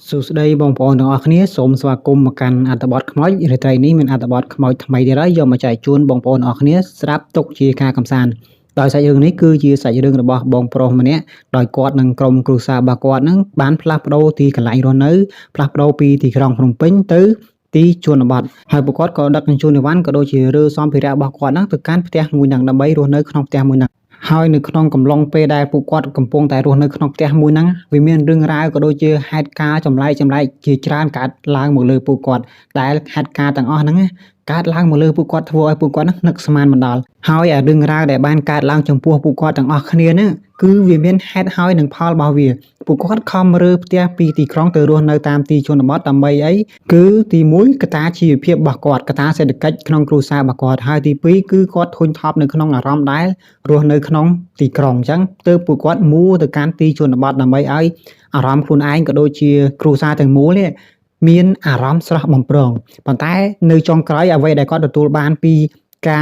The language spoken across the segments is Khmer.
សួស្តីបងប្អូនទាំងអស់គ្នាសូមស្វាគមន៍មកកាន់អត្ថបទខ្មោចរាត្រីនេះមានអត្ថបទខ្មោចថ្មីទៀតហើយយកមកចែកជូនបងប្អូនទាំងអស់គ្នាស្រាប់ទុកជាការកម្សាន្តដោយសាច់រឿងនេះគឺជាសាច់រឿងរបស់បងប្រុសម្នាក់ដោយគាត់និងក្រុមគ្រួសាររបស់គាត់នឹងបានផ្លាស់ប្ដូរទីកន្លែងរស់នៅផ្លាស់ប្ដូរពីទីក្រុងភ្នំពេញទៅទីជនបទហើយពួកគាត់ក៏ដឹកជញ្ជូនអីវ៉ាន់ក៏ដូចជារើសម្ភារៈរបស់គាត់ហ្នឹងទៅកាន់ផ្ទះមួយហ្នឹងដើម្បីរស់នៅក្នុងផ្ទះមួយហ្នឹងហើយនៅក្នុងកំឡុងពេលដែលពួកគាត់កំពុងតែរស់នៅក្នុងផ្ទះមួយហ្នឹងវាមានរឿងរ៉ាវក៏ដូចជាហេតុការណ៍ចម្លែកជាច្រើនកើតឡើងមកលើពួកគាត់ដែលហេតុការណ៍ទាំងអស់ហ្នឹងកើតឡើងមកលើពួកគាត់ធ្វើឲ្យពួកគាត់នឹកស្មានមិនដល់ហើយរឿងរ៉ាវដែលបានកើតឡើងចំពោះពួកគាត់ទាំងអស់គ្នាហ្នឹងគឺវាមានហេតុហើយនឹងផលរបស់វាពួកគាត់ខំរើផ្ទះពីទីក្រុងទៅរស់នៅតាមទីជនបទដើម្បីអីគឺទី1កត្តាជីវភាពរបស់គាត់កត្តាសេដ្ឋកិច្ចក្នុងគ្រួសាររបស់គាត់ហើយទី2គឺគាត់ធុញថប់នៅក្នុងអារម្មណ៍ដែលរស់នៅក្នុងទីក្រុងអញ្ចឹងទើបពួកគាត់មូលទៅកាន់ទីជនបទដើម្បីឲ្យអារម្មណ៍ខ្លួនឯងក៏ដូចជាគ្រួសារទាំងមូលនេះមានអារម្មណ៍ស្រស់បំព្រងប៉ុន្តែនៅចុងក្រោយអ្វីដែលគាត់ទទួលបានពីការ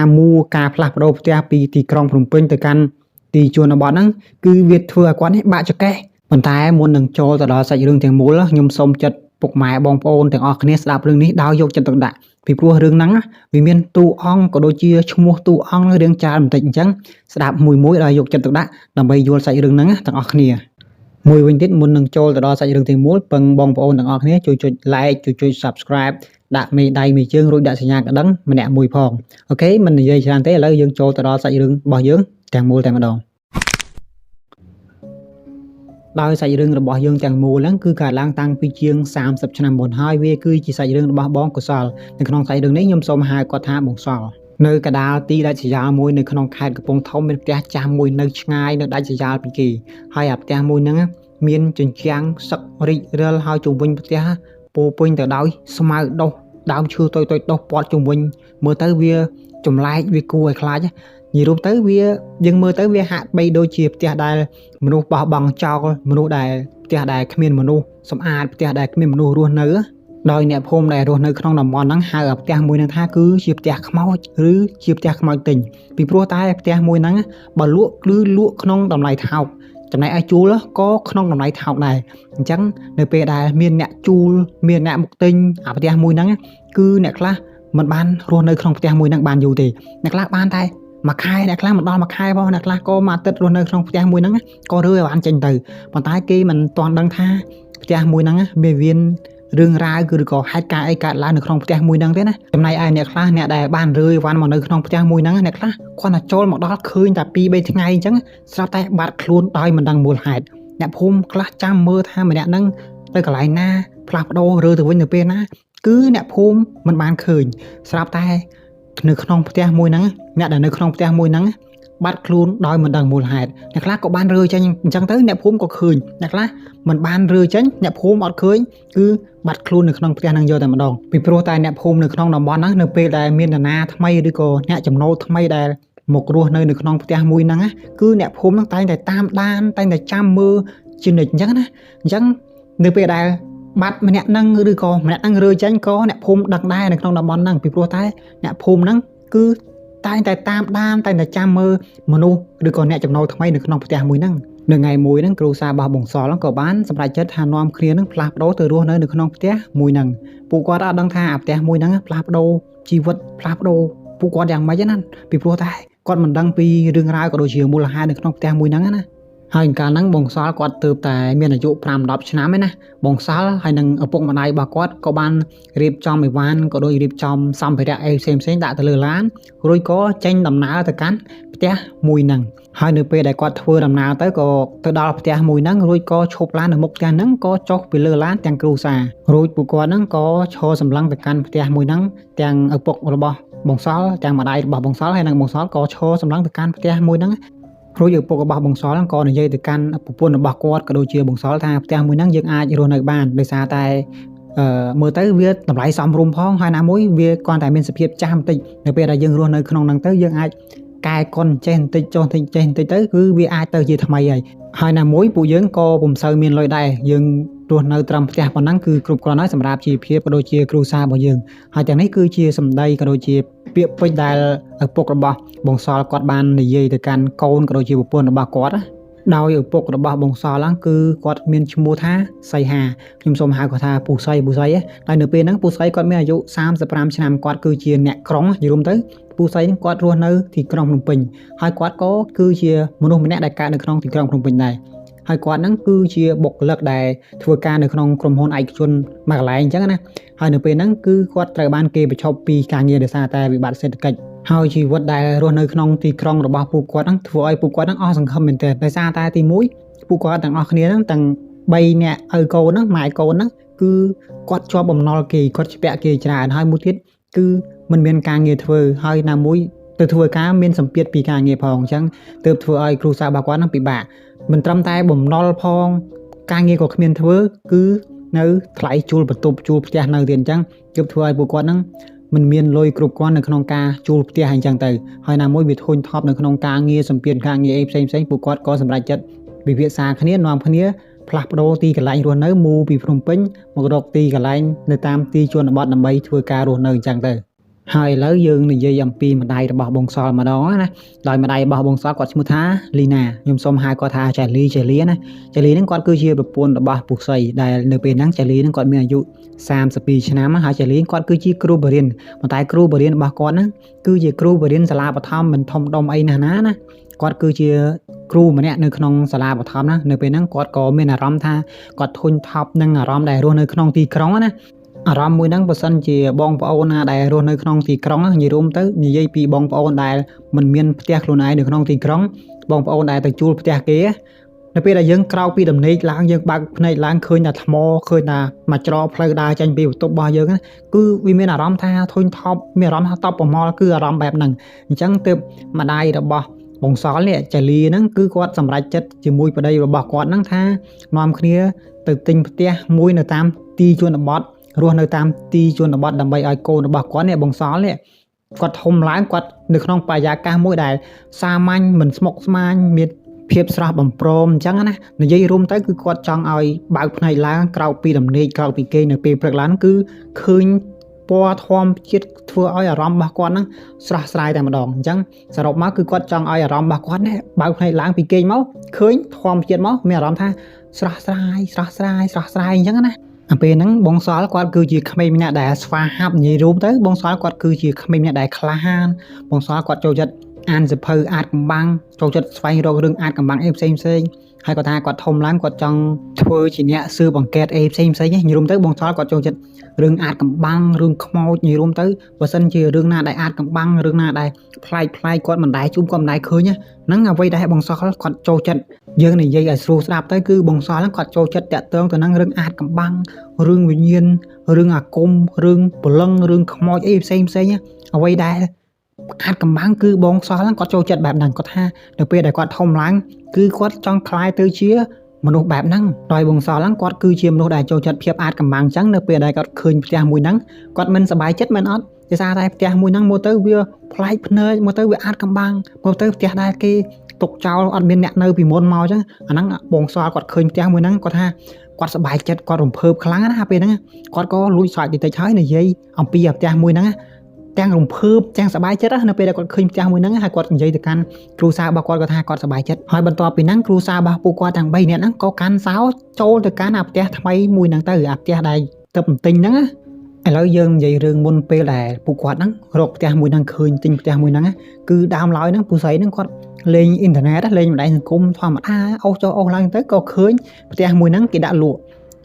ផ្លាស់ប្ដូរផ្ទះពីទីក្រុងភ្នំពេញទៅកាន់ទីជនបទហ្នឹងគឺវាធ្វើឲ្យគាត់នេះបាក់ចកេះប៉ុន្តែមុននឹងចូលទៅដល់សាច់រឿងទាំងមូលខ្ញុំសូមចិត្តពុកម៉ែបងប្អូនទាំងអស់គ្នាស្ដាប់រឿងនេះដោយយកចិត្តទុកដាក់ពីព្រោះរឿងហ្នឹងវាមានតួអង្គក៏ដូចជាឈ្មោះតួអង្គរឿងច្រើនបន្តិចអញ្ចឹងស្ដាប់មួយដោយយកចិត្តទុកដាក់ដើម្បីយល់សាច់រឿងហ្នឹងទាំងអស់គ្នាមួយវិញទៀតមុននឹងចូលទៅដល់សាច់រឿងទាំងមូលពឹងបងប្អូនទាំងអស់គ្នាជួយចុច like ជួយ subscribe ដាក់មេដៃមេជើងរួចដាក់សញ្ញាកណ្ដឹងម្នាក់មួយផងអូខេមិននិយាយច្រើនទេឥឡូវយើងចូលទៅដល់សាច់រឿងរបស់យើងទាំងមូលតែម្ដងដោយសាច់រឿងរបស់យើងទាំងមូលហ្នឹងគឺកើតឡើងតាំងពីជាង30ឆ្នាំមុនហើយវាគឺជាសាច់រឿងរបស់បងកុសលនៅក្នុងសាច់រឿងនេះខ្ញុំសូមហៅគាត់ថាបងសល់នៅកដាលទីដាច់ស្រយាលមួយនៅក្នុងខេត្តកំពង់ធំមានផ្ទះចាស់មួយនៅឆ្ងាយនៅដាច់ស្រយាលពីគេហើយអាផ្ទះមួយហ្នឹងមានជញ្ជាំងសឹករិចរិលហើយជុំវិញផ្ទះពោពេញទៅដោយស្មៅដុះដើមឈើតូចដុះព័ទ្ធជុំវិញមើលទៅវាចម្លែកវាគួរឲ្យខ្លាចនិយាយរួមទៅយើងមើលទៅវាហាក់បីដូចជាផ្ទះដែលមនុស្សបោះបង់ចោលផ្ទះដែលគ្មានមនុស្សសម្អាតផ្ទះដែលគ្មានមនុស្សរស់នៅដោយអ្នកភូមិដែលរស់នៅក្នុងតំបន់ហ្នឹងហៅអាផ្ទះមួយហ្នឹងថាគឺជាផ្ទះខ្មោចឬជាផ្ទះខ្មោចទិញពីព្រោះតែផ្ទះមួយហ្នឹងបើលក់គឺលក់ក្នុងតម្លៃថោកចំណែកឲ្យជួលក៏ក្នុងតម្លៃថោកដែរអញ្ចឹងនៅពេលដែលមានអ្នកជួលមានអ្នកមកទិញអាផ្ទះមួយហ្នឹងគឺអ្នកខ្លះមិនបានរស់នៅក្នុងផ្ទះមួយហ្នឹងបានយូរទេអ្នកខ្លះបានតែមួយខែអ្នកខ្លះមិនដល់មួយខែផងអ្នកខ្លះក៏មួយអាទិត្យរស់នៅក្នុងផ្ទះមួយហ្នឹងក៏រើឲ្យបានចេញទៅប៉ុន្តែគេមិនទាន់ដឹងថាផ្ទះមួយហ្នឹងមានរឿងរ៉ាវគឺក៏ហេតុការណ៍អីកើតឡើងនៅក្នុងផ្ទះមួយហ្នឹងទេណាចំណែកឯអ្នកខ្លះអ្នកដែលបានរើវ៉ាន់មកនៅក្នុងផ្ទះមួយហ្នឹងអ្នកខ្លះគាត់តែចូលមកដល់ឃើញតែ 2-3 ថ្ងៃអញ្ចឹងស្រាប់តែបាត់ខ្លួនដោយមិនដឹងមូលហេតុអ្នកភូមិខ្លះចាំមើលថាម្នាក់ហ្នឹងទៅកន្លែងណាផ្លាស់ប្ដូររើទៅវិញទៅពេលណាគឺអ្នកភូមិមិនបានឃើញស្រាប់តែនៅក្នុងផ្ទះមួយហ្នឹងអ្នកដែលនៅក្នុងផ្ទះមួយហ្នឹងបាត់ខ្លួនដោយមិនដឹងមូលហេតុអ្នកខ្លះក៏បានរើចេញអញ្ចឹងទៅអ្នកភូមិក៏ឃើញអ្នកខ្លះមិនបានរើចេញអ្នកភូមិអត់ឃើញគឺបាត់ខ្លួននៅក្នុងផ្ទះហ្នឹងយកតែម្ដងពីព្រោះតែអ្នកភូមិនៅក្នុងតំបន់ហ្នឹងនៅពេលដែលមាននរណាថ្មីឬក៏អ្នកចំណូលថ្មីដែលមករស់នៅក្នុងផ្ទះមួយហ្នឹងគឺអ្នកភូមិហ្នឹងតែងតែតាមដានតែងតែចាំមើលជានិច្ចអញ្ចឹងណាអញ្ចឹងនៅពេលដែលបាត់ម្នាក់ហ្នឹងឬក៏ម្នាក់ហ្នឹងរើចេញក៏អ្នកភូមិដឹងដែរនៅក្នុងតំបន់ហ្នឹងពីព្រោះតែអ្នកភូមិហ្នឹងគឺតែងតែតាមដានតែងតែចាំមើលមនុស្សឬក៏អ្នកចំណូលថ្មីនៅក្នុងផ្ទះមួយហ្នឹងនៅថ្ងៃមួយហ្នឹងគ្រួសាររបស់បងសល់ក៏បានសម្រេចចិត្តថានាំគ្នានឹងផ្លាស់ប្ដូរទៅរស់នៅក្នុងផ្ទះមួយហ្នឹងពួកគាត់អត់ដឹងថាអាផ្ទះមួយហ្នឹងផ្លាស់ប្ដូរជីវិតផ្លាស់ប្ដូរពួកគាត់យ៉ាងម៉េចណាពីព្រោះតែគាត់មិនដឹងពីរឿងរ៉ាវក៏ដូចជាមូលហេតុនៅក្នុងផ្ទះមួយហ្នឹងណាហើយកាលហ្នឹងបងសល់គាត់ទើបតែមានអាយុ 5-10 ឆ្នាំឯណាបងសល់ហើយនឹងឪពុកម្ដាយរបស់គាត់ក៏បានរៀបចំអីវ៉ាន់ក៏ដូចរៀបចំសម្ភារៈអីផ្សេងៗដាក់ទៅលើឡានរួចក៏ចេញដំណើរទៅកាន់ផ្ទះមួយហ្នឹងហើយនៅពេលដែលគាត់ធ្វើដំណើរទៅក៏ទៅដល់ផ្ទះមួយហ្នឹងរួចក៏ឈប់ឡាននៅមុខផ្ទះហ្នឹងក៏ចុះពីលើឡានទាំងគ្រួសាររួចពួកគាត់ហ្នឹងក៏ឈរសម្លឹងទៅកាន់ផ្ទះមួយហ្នឹងទាំងឪពុករបស់បងសល់ទាំងម្ដាយរបស់បងសល់ហើយនិងបងសល់ក៏ឈរសម្លឹងទៅកាន់ផ្ទះមួយហ្នឹងរួចឪពុករបស់បងសល់ក៏និយាយទៅកាន់ប្រពន្ធរបស់គាត់ក៏ដូចជាបងសល់ថាផ្ទះមួយហ្នឹងយើងអាចរស់នៅបានដោយសារតែមើលទៅវាតម្លៃសមរម្យផងហើយណាមួយវាគ្រាន់តែមានសភាពចាស់បន្តិចនៅពេលដែលយើងរស់នៅក្នុងហ្នឹងទៅយើងអាចកែកុនចេះបន្តិចចុះបន្តិចចេះបន្តិចទៅគឺវាអាចទៅជាថ្មីហើយណាមួយពួកយើងក៏ពុំសូវមានលុយដែរយើងរស់នៅត្រឹមផ្ទះប៉ុណ្ណឹងគឺគ្រប់គ្រាន់ហើយសម្រាប់ជីវភាពក៏ដូចជាគ្រួសាររបស់យើងហើយទាំងនេះគឺជាសម្ដីក៏ដូចជាពាក្យពេចន៍ដែលឪពុករបស់បងសល់គាត់បាននិយាយទៅកាន់កូនក៏ដូចជាប្រពន្ធរបស់គាត់ ដោយឪពុករបស់បងសល់ហ្នឹងគឺគាត់មានឈ្មោះថាសីហាខ្ញុំសូមហៅគាត់ថាពូសីហើយនៅពេលហ្នឹងពូសីគាត់មានអាយុ35ឆ្នាំគាត់គឺជាអ្នកក្រុងនិយាយរួមទៅពូសីហ្នឹងគាត់រស់នៅទីក្រុងភ្នំពេញហើយគាត់ក៏គឺជាមនុស្សម្នាក់ដែលកើតនៅក្នុងទីក្រុងភ្នំពេញដែរហើយគាត់ហ្នឹងគឺជាបុគ្គលិកដែលធ្វើការនៅក្នុងក្រុមហ៊ុនឯកជនមួយកន្លែងអញ្ចឹងណាហើយនៅពេលហ្នឹងគឺគាត់ត្រូវបានគេបញ្ឈប់ពីការងារដោយសារតែវិបត្តិសេដ្ឋកិច្ចហើយជីវិតដែលរស់នៅក្នុងទីក្រុងរបស់ពួកគាត់ហ្នឹងធ្វើឲ្យពួកគាត់ហ្នឹងអស់សង្ឃឹមមែនទែនដោយសារតែទី1ពួកគាត់ទាំងអស់គ្នាហ្នឹងទាំង3នាក់ឪកូនហ្នឹងម៉ែកូនហ្នឹងគឺគាត់ជាប់បំណុលគេគាត់ជាពាក់គេច្រើនហើយមួយទៀតគឺមិនមានការងារធ្វើហើយណាមួយទៅធ្វើការមានសម្ពាធពីការងារផងអញ្ចឹងទើបធ្វើឲ្យគ្រួសាររបស់គាត់ហ្នឹងពិបាកមិនត្រឹមតែបំណុលផងការងារក៏គ្មានធ្វើគឺនៅថ្លៃជួលបន្ទប់ជួលផ្ទះនៅទៀតអញ្ចឹងទើបធ្វើឲ្យពួកគាត់ហ្នឹងមិនមានលុយគ្រប់គ្រាន់នៅក្នុងការជួលផ្ទះអញ្ចឹងទៅហើយណាមួយវាធុញថប់នៅក្នុងការងារសម្ពាធការងារអីផ្សេងពួកគាត់ក៏សម្រេចចិត្តវិភាសាគ្នានាំគ្នាផ្លាស់ប្ដូរទីកន្លែងរស់នៅមូលពីភ្នំពេញមករកទីកន្លែងនៅតាមទីជនបទដើម្បីធ្វើការរស់នៅអញ្ចឹងទៅហើយឥឡូវយើងនិយាយអំពីម្ដាយរបស់បងសល់ម្ដងណាដោយម្ដាយរបស់បងសល់គាត់ឈ្មោះថាលីណាខ្ញុំសូមហៅគាត់ថាចែលីណាចែលីហ្នឹងគាត់គឺជាប្រពន្ធរបស់ពូសីដែលនៅពេលហ្នឹងចែលីហ្នឹងគាត់មានអាយុ32ឆ្នាំហើយចែលីគាត់គឺជាគ្រូបរិញ្ញាប៉ុន្តែគ្រូបរិញ្ញារបស់គាត់ហ្នឹងគឺជាគ្រូបរិញ្ញាសាលាបឋមមិនធំដុំអីណាគាត់គឺជាគ្រូម្នាក់នៅក្នុងសាលាបឋមណានៅពេលហ្នឹងគាត់ក៏មានអារម្មណ៍ថាគាត់ធុញថប់នឹងអារម្មណ៍ដែលរស់នៅក្នុងទីក្រុងណាអារម្មណ៍មួយហ្នឹងបើសិនជាបងប្អូនណាដែលរស់នៅក្នុងទីក្រុងនិយាយរួមទៅនិយាយពីបងប្អូនដែលមិនមានផ្ទះខ្លួនឯងនៅក្នុងទីក្រុងបងប្អូនដែលទៅជួលផ្ទះគេនៅពេលដែលយើងក្រោកពីដំណេកឡើងយើងបើកភ្នែកឡើងឃើញតែថ្មឃើញតែមួយច្រកផ្លូវដើរចេញពីបន្ទប់របស់យើងគឺវាមានអារម្មណ៍ថាធុញថប់មានអារម្មណ៍ថាតប់ប្រមល់គឺអារម្មណ៍បែបហ្នឹងអញ្ចឹងទើបម្ដាយរបស់បងសល់នេះចាលីហ្នឹងគឺគាត់សម្រេចចិត្តជាមួយប្តីរបស់គាត់ហ្នឹងថានាំគ្នាទៅទិញផ្ទះមួយនៅតាមទីជនបទរស់នៅតាមទីជនបទដើម្បីឲ្យកូនរបស់គាត់នេះបងសល់នេះគាត់ធំឡើងគាត់នៅក្នុងបរិយាកាសមួយដែលសាមញ្ញមិនស្មុគស្មាញមានភាពស្រស់បំព្រមអញ្ចឹងណានិយាយរួមទៅគឺគាត់ចង់ឲ្យបើកភ្នែកឡើងក្រោកពីដំណេកក្រោកពីគេនៅពេលព្រឹកឡើងគឺឃើញពណ៌ធម្មជាតិធ្វើឲ្យអារម្មណ៍របស់គាត់ហ្នឹងស្រស់ស្រាយតែម្ដងអញ្ចឹងសរុបមកគឺគាត់ចង់ឲ្យអារម្មណ៍របស់គាត់នេះបើកភ្នែកឡើងពីគេមកឃើញធម្មជាតិមកមានអារម្មណ៍ថាស្រស់ស្រាយអញ្ចឹងណាពេលហ្នឹងបងសល់គាត់គឺជាក្មេងម្នាក់ដែលស្វាហាប់និយាយរួមទៅបងសល់គាត់គឺជាក្មេងម្នាក់ដែលក្លាហានបងសល់គាត់ចូលចិត្តអានសៀវភៅអាតកំបាំងចូលចិត្តស្វែងរករឿងអាតកំបាំងអីផ្សេងហើយគាត់ថាគាត់ធំឡើងគាត់ចង់ធ្វើជាអ្នកស៊ើបអង្កេតអីផ្សេងនិយាយរួមទៅបងសល់គាត់ចូលចិត្តរឿងអាតកំបាំងរឿងខ្មោចនិយាយរួមទៅបើសិនជារឿងណាដែលអាតកំបាំងរឿងណាដែលប្លែកគាត់មិនដែរជួបគាត់មិនដែរឃើញហ្នឹងអ្វីដែលបងសល់គាត់ចូលចិត្តយើងនិយាយឲ្យស្រួលស្ដាប់ទៅគឺបងសល់គាត់ចូលចិត្តតាក់ទងទៅនឹងរឿងអាតកំបាំងរឿងវិញ្ញាណរឿងអាគមរឿងព្រលឹងរឿងខ្មោចអីផ្សេងអ្វីដែលអាតកំបាំងគឺបងសល់គាត់ចូលចិត្តបែបហ្នឹងគាត់ថានៅពេលដែលគាត់ធំឡើងគឺគាត់ចង់ក្លាយទៅជាមនុស្សបែបហ្នឹងដោយបងសល់គាត់គឺជាមនុស្សដែលចូលចិត្តភាពអាតកំបាំងអញ្ចឹងនៅពេលដែលគាត់ឃើញផ្ទះមួយហ្នឹងគាត់មិនសប្បាយចិត្តមែនអត់ដោយសារតែផ្ទះមួយហ្នឹងមកទៅវាប្លែកភ្នែកមកទៅវាអាតកំបាំងមកទៅផ្ទះដែលគេទុកចោលអត់មានអ្នកនៅពីមុនមកអញ្ចឹងអាហ្នឹងបងសល់គាត់ឃើញផ្ទះមួយហ្នឹងគាត់ថាគាត់សប្បាយចិត្តគាត់រំភើបខ្លាំងណាពេលហ្នឹងគាត់ក៏លួចស្រែកតិចហើយនិយាយអំពីផ្ទះមួយហ្នឹងទាំងរំភើបទាំងសប្បាយចិត្តនៅពេលដែលគាត់ឃើញផ្ទះមួយហ្នឹងហើយគាត់និយាយទៅកាន់គ្រួសាររបស់គាត់គាត់ថាគាត់សប្បាយចិត្តហើយបន្ទាប់ពីហ្នឹងគ្រួសាររបស់ពួកគាត់ទាំង3នាក់ហ្នឹងក៏កាន់សោចូលទៅកាន់អាផ្ទះថ្មីមួយហ្នឹងទៅអាផ្ទះដែលទៅបន្ទិញហ្នឹងឥឡូវយើងនិយាយរឿងមុនពេលដែលពួកគាត់ហ្នឹងរកផ្ទះមួយហ្នឹងឃើញទិញផ្ទះមួយហ្នឹងគឺដើមឡើយហ្នឹងពូស្រីហ្នឹងគាត់លេងអ៊ីនធឺណិតលេងបណ្ដាញសង្គមធម្មតាអូសចុះអូសឡើងទៅក៏ឃើញផ្ទះមួយហ្នឹងគេដាក់លក់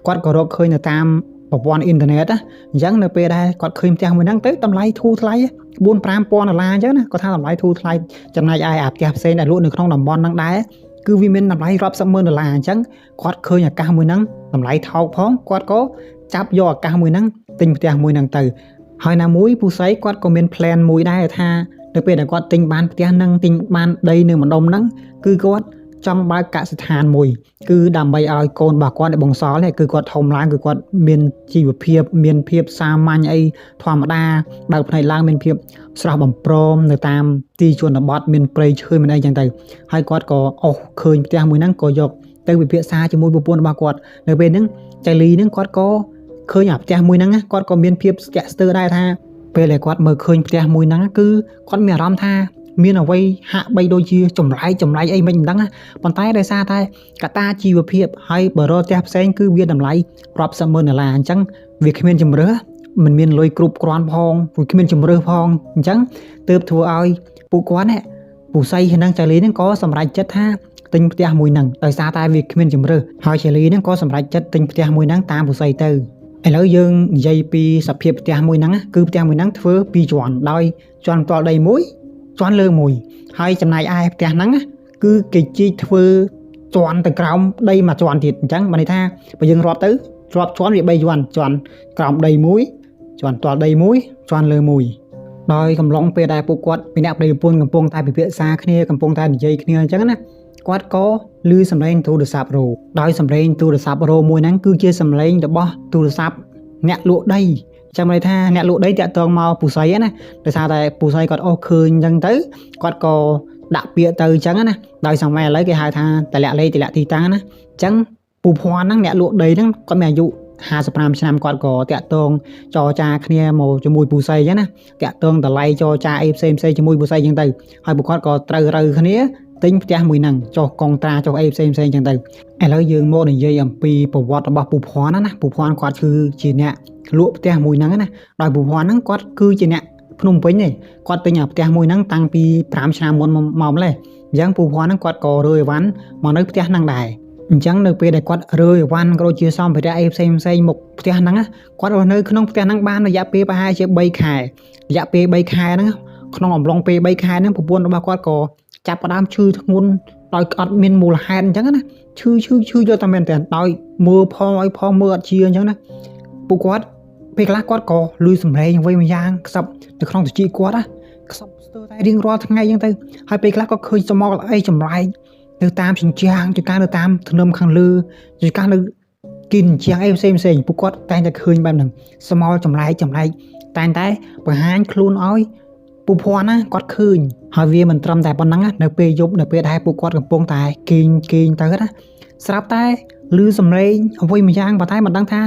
គាត់ក៏រកឃើញនៅតាមប្រព័ន្ធអ៊ីនធឺណិតអញ្ចឹងនៅពេលដែលគាត់ឃើញផ្ទះមួយហ្នឹងទៅតម្លៃធូរថ្លៃ 4-5 ពាន់ដុល្លារអញ្ចឹងណាគាត់ថាតម្លៃធូរថ្លៃចំណែកឯអាផ្ទះផ្សេងដែលលក់នៅក្នុងតំបន់ហ្នឹងដែរគឺវាមានតម្លៃរាប់សិបម៉ឺនដុល្លារអញ្ចឹងគាត់ឃើញអាកាសមួយហ្នឹងតម្លៃថោកផងគាត់ក៏ចាប់យកអាកាសមួយហ្នឹងទិញផ្ទះមួយហ្នឹងទៅហើយណាមួយពូស្រីគាត់ក៏មាន plan មួយដែរថានៅពេលដែលគាត់ទិញបានផ្ទះហ្នឹងទិញបានដីនៅម្ដុំហ្នឹងគឺគាត់ចង់បើកកសិដ្ឋានមួយគឺដើម្បីឲ្យកូនរបស់គាត់ដែលបងសល់គឺគាត់ធំឡើងគឺគាត់មានជីវភាពមានភាពសាមញ្ញអីធម្មតាបើកផ្នែកឡើងមានភាពស្រស់បំព្រមនៅតាមទីជនបទមានព្រៃឈើមានអីចឹងទៅហើយគាត់ក៏អស់ឃើញផ្ទះមួយហ្នឹងក៏យកទៅវិភាសាជាមួយប្រពន្ធរបស់គាត់នៅពេលហ្នឹងចៃលីហ្នឹងគាត់ក៏ឃើញអាផ្ទះមួយហ្នឹងគាត់ក៏មានភាពស្ទាក់ស្ទើរដែរថាពេលដែលគាត់មើលឃើញផ្ទះមួយហ្នឹងគឺគាត់មានអារម្មណ៍ថា មានអ្វីហាក់បីដូចជាចម្លែកអីមិនដឹងណាប៉ុន្តែដោយសារតែកត្តាជីវភាពហើយបើរកផ្ទះផ្សេងគឺវាតម្លៃរាប់សិបម៉ឺនដុល្លារអញ្ចឹងវាគ្មានជំរឿមិនមានលុយគ្រប់គ្រាន់ផងវាគ្មានជំរឿផងអញ្ចឹងទើបធ្វើឲ្យពួកគាត់នេះពូស័យហ្នឹងចាលីហ្នឹងក៏សម្រេចចិត្តថាទិញផ្ទះមួយហ្នឹងដោយសារតែវាគ្មានជំរឿហើយចាលីហ្នឹងក៏សម្រេចចិត្តទិញផ្ទះមួយហ្នឹងតាមពូស័យទៅឥឡូវយើងនិយាយពីសភាពផ្ទះមួយហ្នឹងគឺផ្ទះមួយហ្នឹងធ្វើ2ជាន់ដោយជាន់ផ្ទាល់ដីមួយជាន់លើមួយហើយចំណែកឯផ្ទះហ្នឹងគឺគេជីកធ្វើជាន់ទៅក្រោមដីមួយជាន់ទៀតអញ្ចឹងបានន័យថាបើយើងរាប់ទៅរាប់ជាន់វា3ជាន់ជាន់ក្រោមដីមួយជាន់ផ្ទាល់ដីមួយជាន់លើមួយដោយកំឡុងពេលដែលពួកគាត់ពីអ្នកប្តីប្រពន្ធកំពុងតែពិភាក្សាគ្នាកំពុងតែនិយាយគ្នាអញ្ចឹងណាគាត់ក៏ឮសំឡេងទូរស័ព្ទរោដោយសំឡេងទូរស័ព្ទរោមួយហ្នឹងគឺជាសំឡេងរបស់ទូរស័ព្ទអ្នកលក់ដីចាំន័យថាអ្នកលក់ដីតាក់ទងមកពូស័យណាដោយសារតែពូស័យគាត់អូសឃើញអញ្ចឹងទៅគាត់ក៏ដាក់ពាក្យទៅអញ្ចឹងណាដោយសម័យឥឡូវគេហៅថាតម្លាក់លេខតម្លាក់ទីតាំងណាអញ្ចឹងពូភ័ណ្ឌហ្នឹងអ្នកលក់ដីហ្នឹងគាត់មានអាយុ55ឆ្នាំគាត់ក៏តាក់ទងចរចាគ្នាមកជាមួយពូស័យអញ្ចឹងណាតាក់ទងតម្លៃចរចាអីផ្សេងជាមួយពូស័យអញ្ចឹងទៅហើយពួកគាត់ក៏ត្រូវរើគ្នាទិញផ្ទះមួយហ្នឹងចុះកងត្រាចុះអីផ្សេងអញ្ចឹងទៅឥឡូវយើងមកនិយាយអំពីប្រវត្តិរបស់ពូភ័ណ្ឌណាពូភ័ណ្ឌគាត់គឺជាអ្នកលក់ផ្ទះមួយហ្នឹងណាដោយពូភ័ណ្ឌហ្នឹងគាត់គឺជាអ្នកភ្នំពេញទេគាត់ទិញផ្ទះមួយហ្នឹងតាំងពី5ឆ្នាំមុនមកម្លេះអញ្ចឹងពូភ័ណ្ឌហ្នឹងគាត់ក៏រើអីវ៉ាន់មកនៅផ្ទះហ្នឹងដែរអញ្ចឹងនៅពេលដែលគាត់រើអីវ៉ាន់ក៏ដូចជាសម្ភារៈអីផ្សេងមកផ្ទះហ្នឹងគាត់រស់នៅក្នុងផ្ទះហ្នឹងបានរយៈពេលប្រហែលជា3ខែរយៈពេល3ខែហ្នឹងក្នុងអំឡុងពេល3ខែហ្នឹងប្រពន្ធរបស់គាត់ក៏ចាប់ផ្ដើមឈឺធ្ងន់ដោយអត់មានមូលហេតុអញ្ចឹងណាឈឺយកតែមែនតើដោយមើលផងឲ្យផងមើលអត់ជាអញ្ចឹងណាពួកគាត់ពេលខ្លះគាត់ក៏លឺសំឡេងអ្វីមួយយ៉ាងខ្សឹបនៅក្នុងត្រចៀកគាត់ណាខ្សឹបស្ទើរតែរៀងរាល់ថ្ងៃអញ្ចឹងទៅហើយពេលខ្លះក៏ឃើញសមល់អីចម្លែកនៅតាមជញ្ជាំងចង្ការនៅតាមធ្នឹមខាងលើចង្ការនៅគិនជាងអីផ្សេងពួកគាត់តែងតែឃើញបែបហ្នឹងសមល់ចម្លែកតែងតែបង្ហាញខ្លួនឲ្យពូភ័ណ្ឌណាគាត់ឃើញហើយវាមិនត្រឹមតែប៉ុណ្ណឹងនៅពេលយប់នៅពេលដែលពួកគាត់កំពុងតែគេងទៅណាស្រាប់តែឮសំឡេងអ្វីមួយយ៉ាងប៉ុន្តែមិនដឹងថា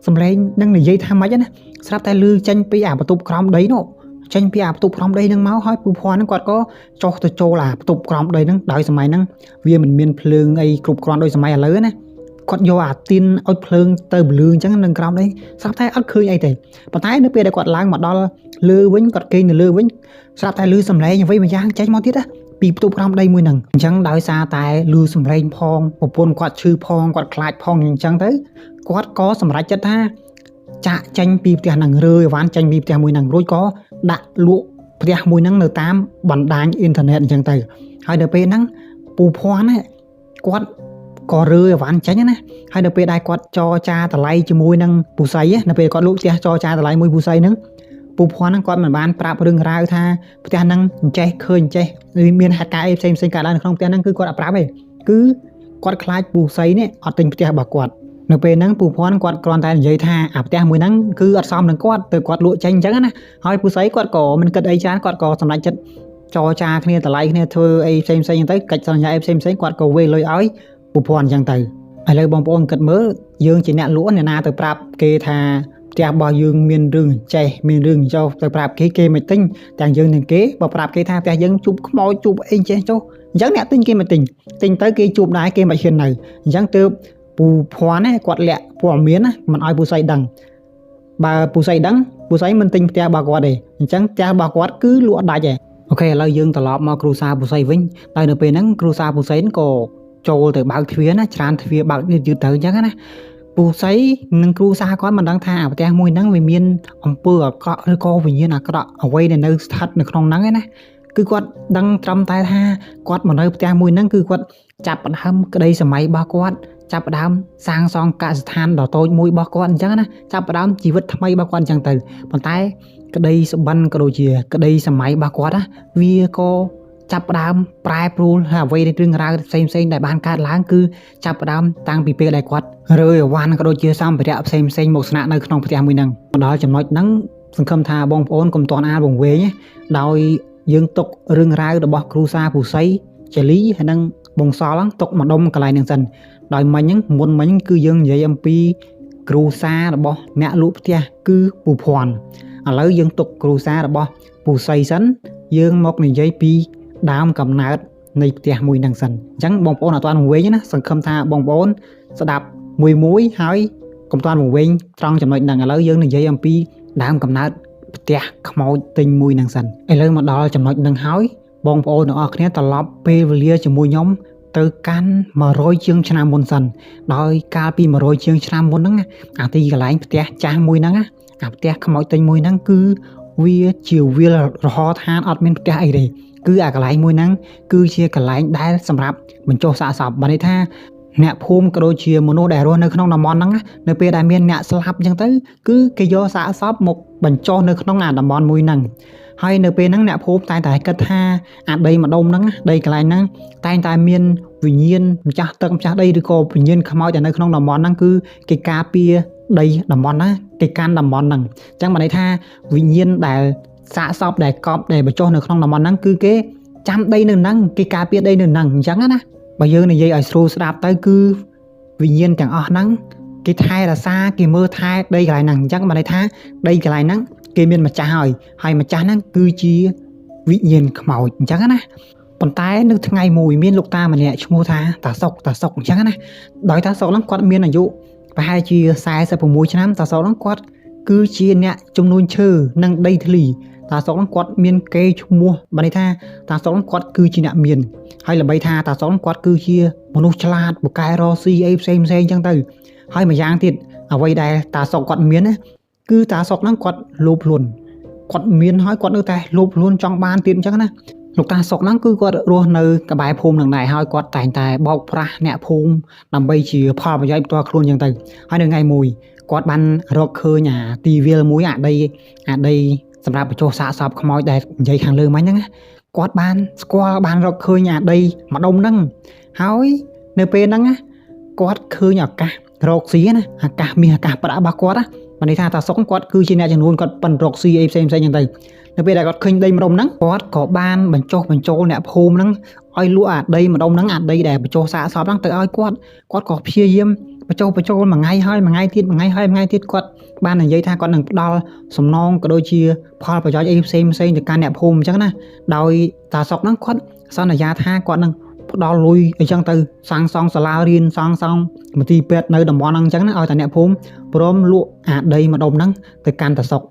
សំឡេងនឹងនិយាយថាម៉េចណាស្រាប់តែឮចេញពីអាបន្ទប់ក្រោមដីនោះចេញពីអាបន្ទប់ក្រោមដីហ្នឹងមកហើយពូភ័ណ្ឌហ្នឹងគាត់ក៏ចុះទៅចូលអាបន្ទប់ក្រោមដីហ្នឹងដោយសម័យហ្នឹងវាមិនមានភ្លើងអីគ្រប់គ្រាន់ដូចសម័យឥឡូវណាគាត់យកអាទីនឲ្យភ្លើងទៅបលឺអញ្ចឹងនឹងក្រោមដីស្រាប់តែអត់ឃើញអីទេប៉ុន្តែនៅពេលដែលគាត់ឡើងមកដល់លើវិញគាត់គេងនៅលើវិញស្រាប់តែឮសំឡេងអ្វីមួយយ៉ាងចេញមកទៀតណាពីបន្ទប់ក្រោមដីមួយហ្នឹងអញ្ចឹងដោយសារតែឮសំឡេងផងប្រពន្ធគាត់ឈឺផងគាត់ខ្លាចផងអញ្ចឹងទៅគាត់ក៏សម្រេចចិត្តថាចាក់ចេញពីផ្ទះហ្នឹងរើអីវ៉ាន់ចេញពីផ្ទះមួយហ្នឹងរួចក៏ដាក់លក់ផ្ទះមួយហ្នឹងនៅតាមបណ្ដាញអ៊ីនធឺណិតអញ្ចឹងទៅហើយដល់ពេលហ្នឹងពូភ័ណ្ឌគាត់ក៏រើអីវ៉ាន់ចេញណាហើយដល់ពេលដែលគាត់ចរចាតម្លៃជាមួយនឹងពូស័យនៅពេលគាត់លក់ផ្ទះចរចាតម្លៃមួយពូស័យហ្នឹងពូភ័ណ្ឌហ្នឹងគាត់មិនបានប្រាប់រឿងរ៉ាវថាផ្ទះហ្នឹងអញ្ចេះឃើញអញ្ចេះមានហេតុការណ៍អីផ្សេងកើតឡើងនៅក្នុងផ្ទះហ្នឹងគឺគាត់អត់ប្រាប់ទេគឺគាត់ខ្លាចពូស័យនេះអត់ទិញផ្ទះរបស់គាត់នៅពេលហ្នឹងពូភ័ណ្ឌគាត់គ្រាន់តែនិយាយថាអាផ្ទះមួយហ្នឹងគឺអត់សមនឹងគាត់ទៅគាត់លក់ចេញអញ្ចឹងណាហើយពូស័យគាត់ក៏មិនគិតអីច្រើនគាត់ក៏សម្រេចចិត្តចរចាគ្នាតម្លៃគ្នាធ្វើអីផ្សេងអញ្ចឹងទៅកិច្ចសន្យាអីផ្សេងគាត់ក៏វេលុយឲ្យពូភ័ណ្ឌអញ្ចឹងទៅឥឡូវបងប្អូនគិតមើលយើងជាអ្នកលក់អ្នកណាទៅប្រាប់គេថាផ្ទះរបស់យើងមានរឿងចេះមានរឿងចោះទៅប្រាប់គេមិនទិញទាំងយើងទាំងគេបើប្រាប់គេថាផ្ទះយើងជួបខ្មោចជួបអីចេះចុះអញ្ចឹងអ្នកទិញគេមិនទិញទៅគេជួបដែរគេមិនហ៊ាននៅអញ្ចឹងទើបពូភ័ណ្ឌគាត់លាក់ព័ត៌មានណាមិនឲ្យពូស័យដឹងបើពូស័យដឹងពូស័យមិនទិញផ្ទះរបស់គាត់ទេអញ្ចឹងផ្ទះរបស់គាត់គឺលក់ដាច់ឯងអូខេឥឡូវយើងត្រឡប់មកគ្រូសាពូស័យវិញហើយនៅពេលហ្នឹងគ្រូសាពូស័យក៏ចូលទៅបើកទ្វារណាច្រើនទ្វារបើកយឺតទៅអញ្ចឹងណាពូស័យនិងគ្រូសាគាត់មិនដឹងថាផ្ទះមួយហ្នឹងវាមានអំពើអាក្រក់ឬក៏វិញ្ញាណអាក្រក់អ្វីដែលនៅស្ថិតនៅក្នុងហ្នឹងឯណាគឺគាត់ដឹងត្រឹមតែថាគាត់មកនៅផ្ទះមួយហ្នឹងគឺគាត់ចាប់ផ្ដើមក្តីសម័យរបស់គាត់ចាប់ផ្ដើមសាងសង់កសិដ្ឋានដ៏តូចមួយរបស់គាត់អញ្ចឹងណាចាប់ផ្ដើមជីវិតថ្មីរបស់គាត់អញ្ចឹងទៅប៉ុន្តែក្តីសុបិនក៏ដូចជាក្តីសម័យរបស់គាត់ណាវាក៏ចាប់ផ្ដើមប្រែប្រួលហើយអ្វីដែលរឿងរ៉ាវផ្សេងដែលបានកើតឡើងគឺចាប់ផ្ដើមតាំងពីពេលដែលគាត់រើអីវ៉ាន់ក៏ដូចជាសម្ភារៈផ្សេងមកស្នាក់នៅក្នុងផ្ទះមួយហ្នឹងដល់ចំណុចហ្នឹងសង្ឃឹមថាបងប្អូនកុំតន់អាលវង្វេងដោយយើងទុករឿងរ៉ាវរបស់គ្រូសាពូស័យជាលីហើយនឹងបងសល់ទុកមកដុំកន្លែងហ្នឹងសិនដោយមិញគឺយើងនិយាយអំពីគ្រូសារបស់អ្នកលក់ផ្ទះគឺពូភ័ណ្ឌឥឡូវយើងទុកគ្រូសារបស់ពូស័យសិន យើងមកនិយាយពីដើមកំណើតនៃផ្ទះមួយហ្នឹងសិនអញ្ចឹងបងប្អូនអត់ទាន់វង្វេងណាសង្ឃឹមថាបងប្អូនស្ដាប់មួយហើយកុំទាន់វង្វេងត្រង់ចំណុចហ្នឹងឥឡូវយើងនិយាយអំពីដើមកំណើតផ្ទះខ្មោចទិញមួយហ្នឹងសិនឥឡូវមកដល់ចំណុចហ្នឹងហើយបងប្អូនទាំងអស់គ្នាត្រឡប់ពេលវេលាជាមួយខ្ញុំទៅកាន់100ជាងឆ្នាំមុនសិនដោយកាលពី100ជាងឆ្នាំមុនហ្នឹងអាទីកន្លែងផ្ទះចាស់មួយហ្នឹងអាផ្ទះខ្មោចទិញមួយហ្នឹងគឺវាជាវាលរហឋានអត់មានផ្ទះអីទេគឺអាកន្លែងមួយហ្នឹងគឺជាកន្លែងដែលសម្រាប់បញ្ចុះសាកសពបានន័យថាអ្នកភូមិក៏ដូចជាមនុស្សដែលរស់នៅក្នុងតំបន់ហ្នឹងនៅពេលដែលមានអ្នកស្លាប់អញ្ចឹងទៅគឺគេយកសាកសពមកបញ្ចុះនៅក្នុងអាតំបន់មួយហ្នឹងហើយនៅពេលហ្នឹងអ្នកភូមិតែងតែគិតថាអាដីម្ដុំហ្នឹងដីកន្លែងហ្នឹងតែងតែមានវិញ្ញាណម្ចាស់ទឹកម្ចាស់ដីឬក៏វិញ្ញាណខ្មោចដែលនៅក្នុងតំបន់ហ្នឹងគឺគេការពារដីតំបន់ហ្នឹងគេកាន់តំបន់ហ្នឹងអញ្ចឹងបានន័យថាវិញ្ញាណដែលសាកសពដែលកប់ដែលបញ្ចុះនៅក្នុងតំបន់ហ្នឹងគឺគេចាំដីនៅហ្នឹងគេការពារដីនៅហ្នឹងអញ្ចឹងណាបើយើងនិយាយឲ្យស្រួលស្ដាប់ទៅគឺវិញ្ញាណទាំងអស់ហ្នឹងគេថែរក្សាគេមើលថែដីកន្លែងហ្នឹងអញ្ចឹងបានន័យថាដីកន្លែងហ្នឹងគេមានម្ចាស់ហើយម្ចាស់ហ្នឹងគឺជាវិញ្ញាណខ្មោចអញ្ចឹងណាប៉ុន្តែនៅថ្ងៃមួយមានលោកតាម្នាក់ឈ្មោះថាតាសុកអញ្ចឹងណាដោយតាសុកហ្នឹងគាត់មានអាយុប្រហែលជា46ឆ្នាំតាសុកហ្នឹងគាត់គឺជាអ្នកចំនួនឈើនិងដីធ្លីតាសុកហ្នឹងគាត់មានកេរ្តិ៍ឈ្មោះបានន័យថាតាសុកហ្នឹងគាត់គឺជាអ្នកមានហើយល្បីថាតាសុកហ្នឹងគាត់គឺជាមនុស្សឆ្លាតពូកែរស៊ីអីផ្សេងអញ្ចឹងទៅហើយម្យ៉ាងទៀតអ្វីដែលតាសុកគាត់មានណាគឺតាសុកហ្នឹងគាត់លោភលន់គាត់មានហើយគាត់នៅតែលោភលន់ចង់បានទៀតអញ្ចឹងណាលោកតាសុកហ្នឹងគឺគាត់រស់នៅក្បែរភូមិនឹងដែរហើយគាត់តែងតែបោកប្រាស់អ្នកភូមិដើម្បីជាផលប្រយោជន៍ផ្ទាល់ខ្លួនអញ្ចឹងទៅហើយនៅថ្ងៃមួយគាត់បានរកឃើញអាទីវាលមួយអាដីសម្រាប់បញ្ចុះសាកសពខ្មោចដែលនិយាយខាងលើមិញហ្នឹងគាត់បានស្គាល់បានរកឃើញអាដីម្ដុំហ្នឹងហើយនៅពេលហ្នឹងគាត់ឃើញឱកាសរកស៊ីណាឱកាសមាសឱកាសប្រាក់របស់គាត់បានន័យថាតាសុកគាត់គឺជាអ្នកចំនួនគាត់ប៉ិនរកស៊ីអីផ្សេងអញ្ចឹងទៅនៅពេលដែលគាត់ឃើញដីម្ដុំហ្នឹងគាត់ក៏បានបញ្ចុះបញ្ចូលអ្នកភូមិហ្នឹងឲ្យលក់អាដីម្ដុំហ្នឹងអាដីដែលបញ្ចុះសាកសពហ្នឹងទៅឲ្យគាត់ក៏ព្យាយាមបញ្ចុះបញ្ចូលមួយថ្ងៃហើយមួយថ្ងៃទៀតគាត់បាននិយាយថាគាត់នឹងផ្ដល់សំណងក៏ដូចជាផលប្រយោជន៍អីផ្សេងទៅកាន់អ្នកភូមិអញ្ចឹងណាដោយតាសុកហ្នឹងគាត់សន្យាថាគាត់នឹងផ្ដល់លុយអីចឹងទៅសាងសង់សាលារៀនសាងសង់មន្ទីរពេទ្យនៅតំបន់ហ្នឹងអញ្ចឹងណាឲ្យតែអ្នកភូមិព្រមលក់អាដីម្ដុំហ្នឹងទៅកាន់តាសុក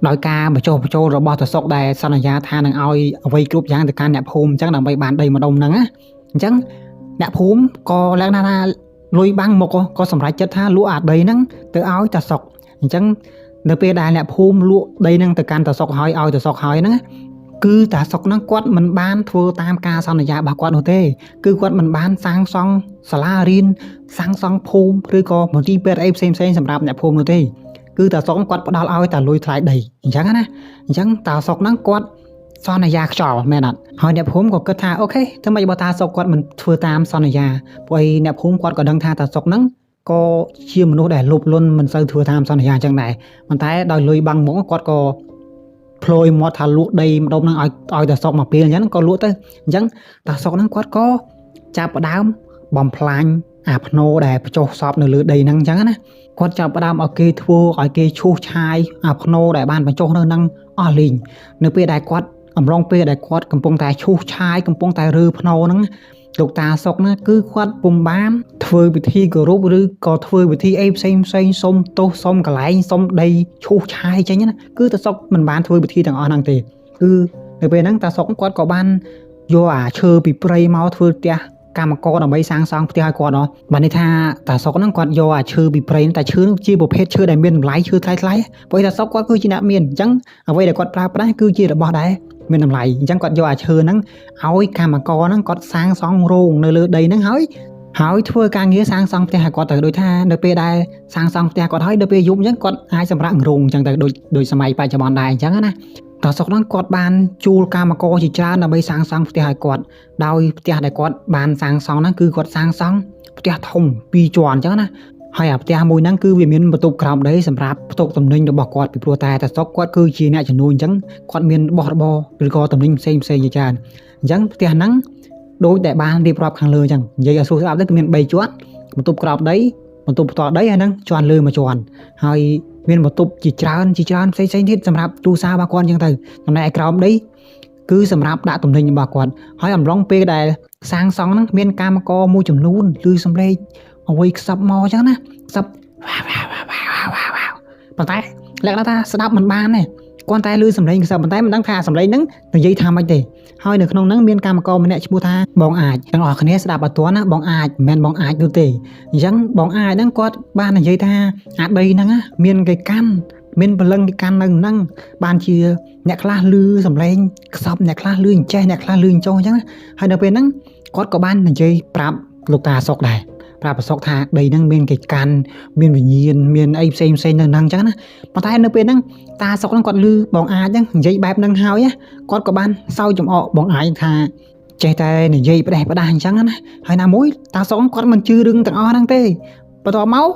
ដោយការបញ្ចុះបញ្ចូលរបស់តាសុកដែលសន្យាថានឹងឲ្យអ្វីគ្រប់យ៉ាងទៅកាន់អ្នកភូមិអញ្ចឹងដើម្បីបានដីម្ដុំហ្នឹងណាអញ្ចឹងអ្នកភូមិក៏ឡើងថាលុយបាំងមុខក៏សម្រេចចិត្តថាលក់អាដីហ្នឹងទៅឲ្យតាសុកអញ្ចឹងនៅពេលដែលអ្នកភូមិលក់ដីហ្នឹងទៅកាន់តាសុកហើយឲ្យតាសុកហើយហ្នឹងគឺតាសុកហ្នឹងគាត់មិនបានធ្វើតាមការសន្យារបស់គាត់នោះទេគឺគាត់មិនបានសាងសង់សាលារៀនសាងសង់ភូមិឬក៏មន្ទីរពេទ្យអីផ្សេងសម្រាប់អ្នកភូមិនោះទេគឺតាសុកគាត់ផ្ដល់ឲ្យតែលុយថ្លៃដីអញ្ចឹងណាអញ្ចឹងតាសុកហ្នឹងគាត់សន្យាខ្យល់មែនអត់ហើយអ្នកភូមិក៏គិតថាអូខេធ្វើម៉េចបើតាសុកគាត់មិនធ្វើតាមសន្យាព្រោះអ្នកភូមិគាត់ក៏ដឹងថាតាសុកហ្នឹងក៏ជាមនុស្សដែលលោភលន់មិនសូវធ្វើតាមសន្យាអញ្ចឹងដែរប៉ុន្តែដោយលុយបាំងមកគាត់ក៏ផ្លយមាត់ថាលក់ដីម្ដុំហ្នឹងឲ្យតាសុកមកពេលអញ្ចឹងក៏លក់ទៅអញ្ចឹងតាសុកហ្នឹងគាត់ក៏ចាប់ផ្ដើមបំផ្លាញអាភ្នោដែលបញ្ចុះសពនៅលើដីហ្នឹងអញ្ចឹងណាគាត់ចាប់ផ្ដើមឲ្យគេធ្វើឲ្យគេឈូសឆាយអាភ្នោដែលបានបញ្ចុះនៅហ្នឹងអស់លីងនៅពេលដែលគាត់អំឡុងពេលដែលគាត់កំពុងតែឈូសឆាយកំពុងតែរើភ្នោហ្នឹងលោកតាសុកណាគឺគាត់ពុំបានធ្វើពិធីគោរពឬក៏ធ្វើពិធីអីផ្សេងសុំទោសសុំកន្លែងសុំដីឈូសឆាយចេញណាគឺតាសុកមិនបានធ្វើពិធីទាំងអស់ហ្នឹងទេគឺនៅពេលហ្នឹងតាសុកគាត់ក៏បានយកអាឈើពីព្រៃមកធ្វើផ្ទះកម្មករដើម្បីសាងសង់ផ្ទះឲ្យគាត់បានន័យថាតាសុកហ្នឹងគាត់យកអាឈើពីព្រៃតែឈើនោះជាប្រភេទឈើដែលមានតម្លៃឈើថ្លៃព្រោះតាសុកគាត់គឺជាអ្នកមានអញ្ចឹងអ្វីដែលគាត់ប្រើប្រាស់គឺជារបស់ដែលមានតម្លៃអញ្ចឹងគាត់យកអាឈើហ្នឹងឲ្យកម្មករហ្នឹងគាត់សាងសង់រោងនៅលើដីហ្នឹងហើយធ្វើការងារសាងសង់ផ្ទះឲ្យគាត់ទៅដូចថានៅពេលដែលសាងសង់ផ្ទះគាត់ហើយដល់ពេលយប់អញ្ចឹងគាត់អាចសម្រាប់រោងអញ្ចឹងទៅដូចសម័យបច្ចុប្បន្នដែរអញ្ចឹងណាតាសុកហ្នឹងគាត់បានជួលកម្មករជាច្រើនដើម្បីសាងសង់ផ្ទះឲ្យគាត់ដោយផ្ទះដែលគាត់បានសាងសង់ហ្នឹងគឺគាត់សាងសង់ផ្ទះធំ2ជាន់អញ្ចឹងណាហើយអាផ្ទះមួយហ្នឹងគឺវាមានបន្ទប់ក្រោមដីសម្រាប់ផ្ទុកទំនិញរបស់គាត់ពីព្រោះតែតាសុកគាត់គឺជាអ្នកចំនួនអញ្ចឹងគាត់មានរបស់របរឬក៏ទំនិញផ្សេងជាច្រើនអញ្ចឹងផ្ទះហ្នឹងដូចដែលបានរៀបរាប់ខាងលើអញ្ចឹងនិយាយឲ្យស្រួលស្ដាប់ទៅគឺមាន3ជាន់បន្ទប់ក្រោមដីបន្ទប់ផ្ទាល់ដីហើយហ្នឹងជាន់លើមួយជាន់ហើយមានបន្ទប់ជាច្រើនផ្សេងទៀតសម្រាប់ទូសាររបស់គាត់អញ្ចឹងទៅចំណែកក្រោមដី គឺសម្រាប់ដាក់ទំនិញរបស់គាត់ហើយអំឡុងពេលដែលសាងសង់ហ្នឹងមានកម្មករមួយចំនួនឮសំឡេងអ្វីខ្សឹបមកអញ្ចឹងណាខ្សឹបប៉ុន្តែលក្ខណៈថាស្ដាប់មិនបានទេគាត់តែឮសំឡេងខ្សឹបប៉ុន្តែមិនដឹងថាសំឡេងហ្នឹងនិយាយថាម៉េចទេហើយនៅក្នុងហ្នឹងមានកម្មករម្នាក់ឈ្មោះថាបងអាចទាំងអស់គ្នាស្ដាប់អត់ទាន់ណាបងអាចមិនមែនបងអាចនោះទេអញ្ចឹងបងអាចហ្នឹងគាត់បាននិយាយថាអាដីហ្នឹងមានគេកាន់មានព្រលឹងគេកាន់នៅហ្នឹងបានជាអ្នកខ្លះឮសំឡេងខ្សឹបអ្នកខ្លះឮអញ្ចេះអ្នកខ្លះឮអញ្ចោះអញ្ចឹងហើយនៅពេលហ្នឹងគាត់ក៏បាននិយាយប្រាប់លោកតាសុកដែរប្រាប់ប្រសុកថាដីហ្នឹងមានគេកាន់មានវិញ្ញាណមានអីផ្សេងនៅហ្នឹងអញ្ចឹងណាប៉ុន្តែនៅពេលហ្នឹងតាសុកហ្នឹងគាត់ឮបងអាចហ្នឹងនិយាយបែបហ្នឹងហើយគាត់ក៏បានសើចចំអកបងអាចថាចេះតែនិយាយផ្ដេសផ្ដាស់អញ្ចឹងណាហើយណាមួយតាសុកគាត់មិនជឿរឿងទាំងអស់ហ្នឹងទេបន្ទាប់មក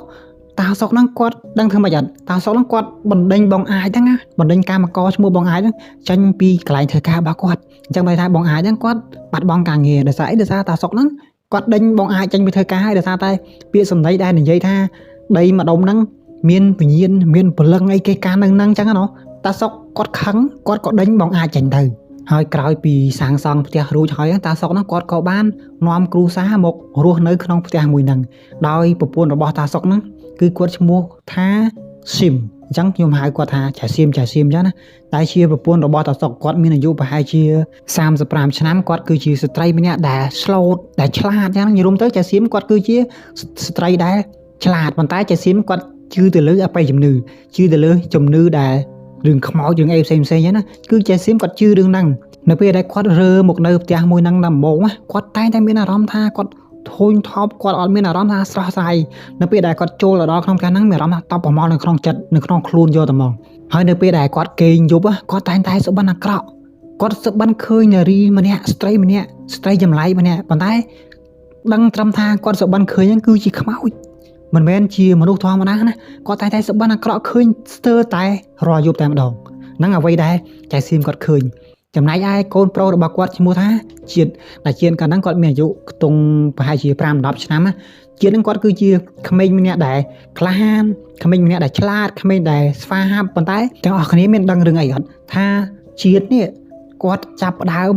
តាសុកហ្នឹងគាត់ដឹងធ្វើម៉េចអត់តាសុកហ្នឹងគាត់បណ្ដេញបងអាចហ្នឹងណាបណ្ដេញកម្មករឈ្មោះបងអាចហ្នឹងចេញពីកន្លែងធ្វើការរបស់គាត់អញ្ចឹងបើថាបងអាចហ្នឹងគាត់បាត់បង់ការងារដោយសារអីដោយសារតាសុកហ្នឹងគាត់ដេញបងអាចចេញពីធ្វើការហើយដោយសារតែពាក្យសម្ដីដែលនិយាយថាដីម្ដុំហ្នឹងមានវិញ្ញាណមានព្រលឹងអីគេកាន់នៅហ្នឹងអញ្ចឹងណាតាសុកគាត់ខឹងគាត់ក៏ដេញបងអាចចេញទៅហើយក្រោយពីសាងសង់ផ្ទះរួចហើយតាសុកហ្នឹងគាត់ក៏បាននាំគ្រួសារមករស់នៅក្នុងផ្ទះមួយហ្នឹងដោយប្រពន្ធរបស់តាសុកហ្នឹងគឺគាត់ឈ្មោះថាស៊ីមអញ្ចឹងខ្ញុំហៅគាត់ថាចាសៀមអញ្ចឹងណាតែជាប្រពន្ធរបស់តាសុកគាត់មានអាយុប្រហែលជា35ឆ្នាំគាត់គឺជាស្ត្រីម្នាក់ដែលស្លូតដែលឆ្លាតអញ្ចឹងនិយាយរួមទៅចាសៀមគាត់គឺជាស្ត្រីដែលឆ្លាតប៉ុន្តែចាសៀមគាត់ជឿទៅលើអបិយជំនឿជឿទៅលើជំនឿដែលរឿងខ្មោចរឿងអីផ្សេងអញ្ចឹងណាគឺចាសៀមគាត់ជឿរឿងហ្នឹងនៅពេលដែលគាត់រើមកនៅផ្ទះមួយហ្នឹងដំបូងគាត់តែងតែមានអារម្មណ៍ថាគាត់ធូនថប់គាត់អត់មានអារម្មណ៍ថាស្រស់ស្រាយនៅពេលដែលគាត់ចូលដល់ក្នុងផ្ទះហ្នឹងមានអារម្មណ៍ថាតបប្រមល់នៅក្នុងចិត្តនៅក្នុងខ្លួនយកតែមកហើយនៅពេលដែលគាត់គេងយប់គាត់តែងតែសុបិនអាក្រក់គាត់សុបិនឃើញនារីម្នាក់ស្ត្រីម្នាក់ស្ត្រីចម្លែកម្នាក់ប៉ុន្តែដឹងត្រឹមថាគាត់សុបិនឃើញហ្នឹងគឺជាខ្មោចមិនមែនជាមនុស្សធម្មតាណាគាត់តែសុបិនអាក្រក់ឃើញស្ទើរតែរាល់យប់តែម្ដងហ្នឹងអ្វីដែលចៃសៀមគាត់ឃើញចំណែកឯកូនប្រុសរបស់គាត់ឈ្មោះថាជាតិដែលជាតិកាលហ្នឹងគាត់មានអាយុខ្ទង់ប្រហែលជា5-10ឆ្នាំជាតិហ្នឹងគាត់គឺជាក្មេងម្នាក់ដែលក្លាហានក្មេងម្នាក់ដែលឆ្លាតក្មេងដែលស្វាហាប់ប៉ុន្តែទាំងអស់គ្នាមានដឹងរឿងអីអត់ថាជាតិនេះគាត់ចាប់ផ្ដើម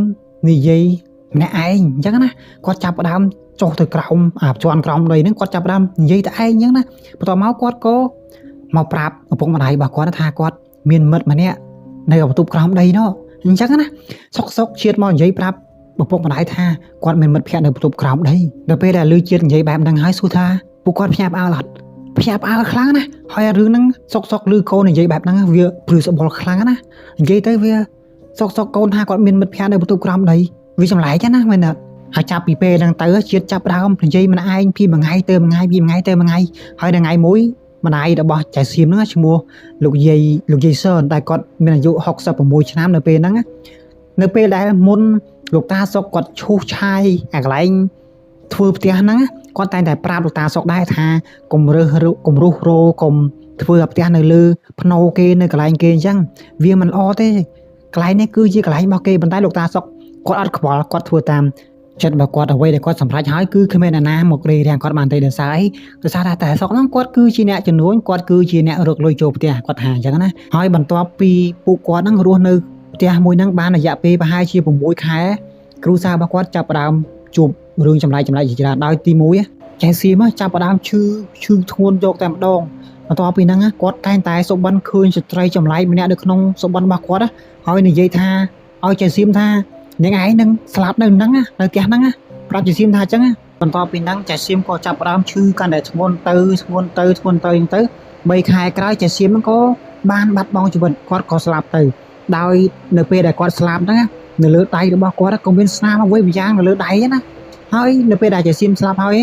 និយាយម្នាក់ឯងអញ្ចឹងណាគាត់ចាប់ផ្ដើមចុះទៅក្រោមជាន់ក្រោមដីហ្នឹងគាត់ចាប់ផ្ដើមនិយាយតែឯងអញ្ចឹងណាបន្ទាប់មកគាត់ក៏មកប្រាប់ឪពុកម្ដាយរបស់គាត់ថាគាត់មានមិត្តម្នាក់នៅបន្ទប់ក្រោមដីនោះអញ្ចឹងណាសុកជាតិមកនិយាយប្រាប់ឪពុកម្ដាយថាគាត់មានមិត្តភក្តិនៅបន្ទប់ក្រោមដីដល់ពេលដែលឮជាតិនិយាយបែបហ្នឹងហើយសួរថាពួកគាត់ភ្ញាក់ផ្អើលអត់ភ្ញាក់ផ្អើលខ្លាំងណាហើយរឿងហ្នឹងសុកឮកូននិយាយបែបហ្នឹងវាព្រឺសបល់ខ្លាំងណានិយាយទៅវាសុកកូនថាគាត់មានមិត្តភក្តិនៅបន្ទប់ក្រោមដីវាចម្លែកណាមែនអត់ហើយចាប់ពីពេលហ្នឹងទៅជាតិចាប់ដើមនិយាយម្នាក់ឯងពីមួយថ្ងៃទៅមួយថ្ងៃពីមួយថ្ងៃទៅមួយថ្ងៃហើយថ្ងៃមួយម្ដាយរបស់ចៅសៀមហ្នឹងឈ្មោះលោកយាយសឺនតែគាត់មានអាយុ66ឆ្នាំនៅពេលហ្នឹងនៅពេលដែលមុនលោកតាសុកគាត់ឈូសឆាយអាកន្លែងធ្វើផ្ទះហ្នឹងគាត់តែងតែប្រាប់លោកតាសុកដែរថាកុំរុះរោកុំធ្វើផ្ទះនៅលើភ្នោគេនៅកន្លែងគេអញ្ចឹងវាមិនល្អទេកន្លែងនេះគឺជាកន្លែងរបស់គេប៉ុន្តែលោកតាសុកគាត់អត់ខ្វល់គាត់ធ្វើតាមចិត្តរបស់គាត់អ្វីដែលគាត់សម្រេចហើយគឺគ្មានអ្នកណាមករារាំងគាត់បានទេដោយសារអីដោយសារតែសុកហ្នឹងគាត់គឺជាអ្នកចំនួនគាត់គឺជាអ្នករកលុយចូលផ្ទះគាត់ថាអញ្ចឹងណាហើយបន្ទាប់ពីពួកគាត់ហ្នឹងរស់នៅផ្ទះមួយហ្នឹងបានរយៈពេលប្រហែលជា6ខែគ្រូសារបស់គាត់ចាប់ផ្ដើមជួបរឿងចម្លែកជាច្រើនដោយទី1ចែសៀមចាប់ផ្ដើមឈឺធ្ងន់យកតែម្ដងបន្ទាប់ពីហ្នឹងគាត់តែងតែសុបិនឃើញស្ត្រីចម្លែកម្នាក់នៅក្នុងសុបិនរបស់គាត់ហើយនិយាយថាឲ្យចែសៀមថានាងឯងនឹងស្លាប់នៅហ្នឹងនៅផ្ទះហ្នឹងប្រាប់ចែសៀមថាអញ្ចឹងបន្ទាប់ពីហ្នឹងចែសៀមក៏ចាប់ផ្ដើមឈឺកាន់តែធ្ងន់ទៅ3ខែក្រោយចែសៀមហ្នឹងក៏បានបាត់បង់ជីវិតគាត់ក៏ស្លាប់ទៅដោយនៅពេលដែលគាត់ស្លាប់ហ្នឹងនៅលើដៃរបស់គាត់ក៏មានស្នាមអ្វីមួយយ៉ាងនៅលើដៃណាហើយនៅពេលដែលចែសៀមស្លាប់ហើយ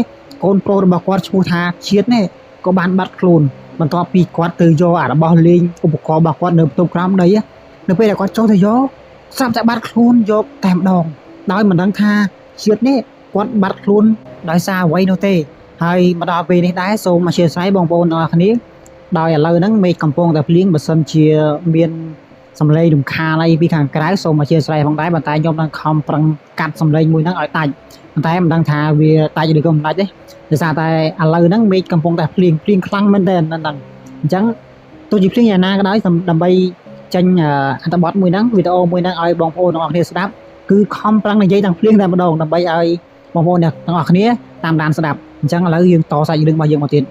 កូនប្រុសរបស់គាត់ឈ្មោះថាជាតិនេះក៏បានបាត់ខ្លួនបន្ទាប់ពីគាត់ទៅយករបស់លេងឧបករណ៍របស់គាត់នៅបន្ទប់ក្រោមដីនៅពេលដែលគាត់ចូលទៅយកស្រាប់តែបាត់ខ្លួនយកតែម្ដងដោយមិនដឹងថាជាតិនេះគាត់បាត់ខ្លួនដោយសារអ្វីនោះទេហើយមកដល់ពេលនេះដែរសូមអធិស្ឋានបងប្អូនទាំងអស់គ្នាដោយឥឡូវហ្នឹងមេឃកំពុងតែភ្លៀងបើសិនជាមានសំឡេងរំខានអីពីខាងក្រៅសូមអធិស្ឋានផងដែរប៉ុន្តែខ្ញុំនឹងខំប្រឹងកាត់សំឡេងមួយហ្នឹងឲ្យដាច់ប៉ុន្តែមិនដឹងថាវាដាច់ឬក៏មិនដាច់ទេដោយសារតែឥឡូវហ្នឹងមេឃកំពុងតែភ្លៀងខ្លាំងមែនទែនហ្នឹងអញ្ចឹងទោះជាភ្លៀងយ៉ាងណាក៏ដោយដើម្បី ចេញអត្ថបទមួយហ្នឹងវីដេអូមួយហ្នឹងឲ្យបងប្អូនទាំងអស់គ្នាស្ដាប់គឺខំប្រឹងនិយាយទាំងភ្លៀងតែម្ដងដើម្បីឲ្យបងប្អូនទាំងអស់គ្នាតាមដានស្ដាប់អញ្ចឹងឥឡូវយើងតសាច់រឿងរបស់យើងមកទៀត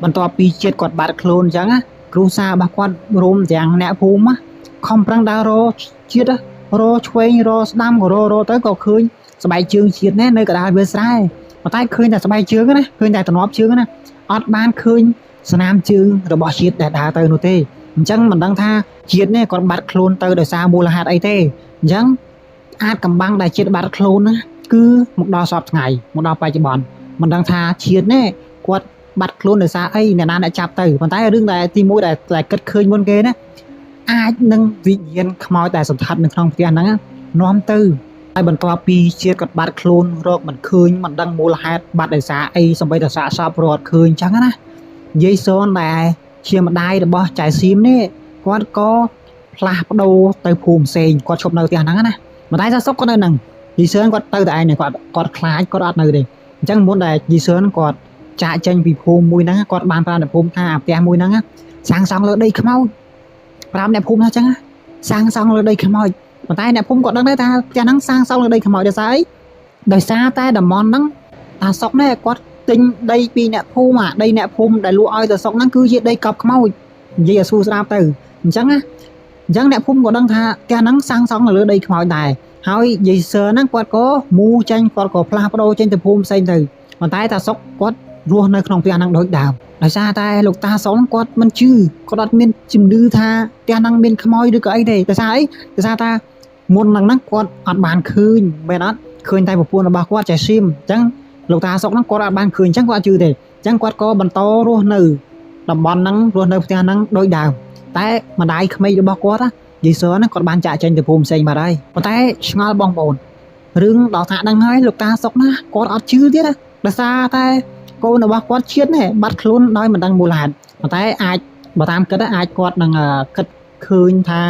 បន្ទាប់ពីជាតិគាត់បាត់ខ្លួនអញ្ចឹងគ្រូសារបស់គាត់រួមទាំងអ្នកភូមិខំប្រឹងដើររកជាតិរកឆ្វេងរកស្ដាំក៏រកទៅក៏ឃើញស្បែកជើងជាតិនេះនៅកណ្ដាលវាលស្រែប៉ុន្តែឃើញតែស្បែកជើងណាឃើញតែតំណប់ជើងណាអត់បានឃើញស្នាមជើងរបស់ជាតិដែលដើរទៅនោះទេអញ្ចឹងមិនដឹងថាជាតិនេះគាត់បាត់ខ្លួនទៅដោយសារមូលហេតុអីទេអញ្ចឹងអាចកំបាំងដែលជាតិបាត់ខ្លួនណាគឺមកដល់សពថ្ងៃមកដល់បច្ចុប្បន្នមិនដឹងថាជាតិនេះគាត់បាត់ខ្លួនដោយសារអីអ្នកណាអ្នកចាប់ទៅប៉ុន្តែរឿងដែលទី1ដែលគិតឃើញមុនគេណាអាចនឹងវិញ្ញាណខ្មោចដែលសន្តិដ្ឋនៅក្នុងផ្ទះហ្នឹងនាំទៅហើយបន្ទាប់ពីជាតិគាត់បាត់ខ្លួនរកមិនឃើញមិនដឹងមូលហេតុបាត់ដោយសារអីសម្បីតែសាកសពរត់ឃើញអញ្ចឹងណាយាយសូនដែលជាម្ដាយរបស់ចៅសៀមនេះគាត់ក៏ផ្លាស់ប្ដូរទៅភូមិផ្សេងគាត់ឈប់នៅផ្ទះហ្នឹងណាម្ដាយសាសុកគាត់នៅហ្នឹងយាយសឿនគាត់ទៅតែឯងគាត់ខ្លាចគាត់អត់នៅទេអញ្ចឹងមុនដែលយាយសឿនគាត់ចាក់ចេញពីភូមិមួយហ្នឹងគាត់បានប្រាប់អ្នកភូមិថាផ្ទះមួយហ្នឹងសាងសង់លើដីខ្មោចប្រាប់អ្នកភូមិថាអញ្ចឹងសាងសង់លើដីខ្មោចប៉ុន្តែអ្នកភូមិគាត់ដឹងដែរថាផ្ទះហ្នឹងសាងសង់លើដីខ្មោចដោយសារអីដោយសារតែតំបន់ហ្នឹងតាសុកនេះគាត់ទិញដីពីអ្នកភូមិដីអ្នកភូមិដែលលក់ឲ្យតាសុកហ្នឹងគឺជាដីកប់ខ្មោចនិយាយឲ្យស្រួលស្ដាប់ទៅអញ្ចឹងអ្នកភូមិក៏ដឹងថាផ្ទះហ្នឹងសាងសង់លើដីខ្មោចដែរហើយយាយសឺហ្នឹងគាត់ក៏មូចេញគាត់ក៏ផ្លាស់ប្ដូរចេញទៅភូមិផ្សេងទៅប៉ុន្តែតាសុកគាត់រស់នៅក្នុងផ្ទះហ្នឹងដូចដើមដោយសារតែលោកតាសុកគាត់មិនជឿគាត់អត់មានជំនឿថាផ្ទះហ្នឹងមានខ្មោចឬក៏អីទេដោយសារអីដោយសារថាមុនហ្នឹងគាត់អត់បានឃើញមែនអត់ឃើញតែប្រពន្ធរបស់គាត់ចែស៊ីមអញ្ចឹងលោកតាសុកហ្នឹងគាត់អត់បានឃើញអញ្ចឹងគាត់អត់ជឿទេអញ្ចឹងគាត់ក៏បន្តរស់នៅតំបន់ហ្នឹងរស់នៅផ្ទះហ្នឹងដូចដើមតែម្ដាយក្មេករបស់គាត់យាយសឺហ្នឹងគាត់បានចាក់ចេញទៅភូមិផ្សេងបាត់ហើយប៉ុន្តែឆ្ងល់បងប្អូនរឿងដល់ថាដឹងហើយលោកតាសុកណាគាត់អត់ជឿទៀតណាដោយសារតែកូនរបស់គាត់ជាតិនេះបាត់ខ្លួនដោយមិនដឹងមូលហេតុប៉ុន្តែអាចបើតាមគិតអាចគាត់នឹងគិតឃើញថា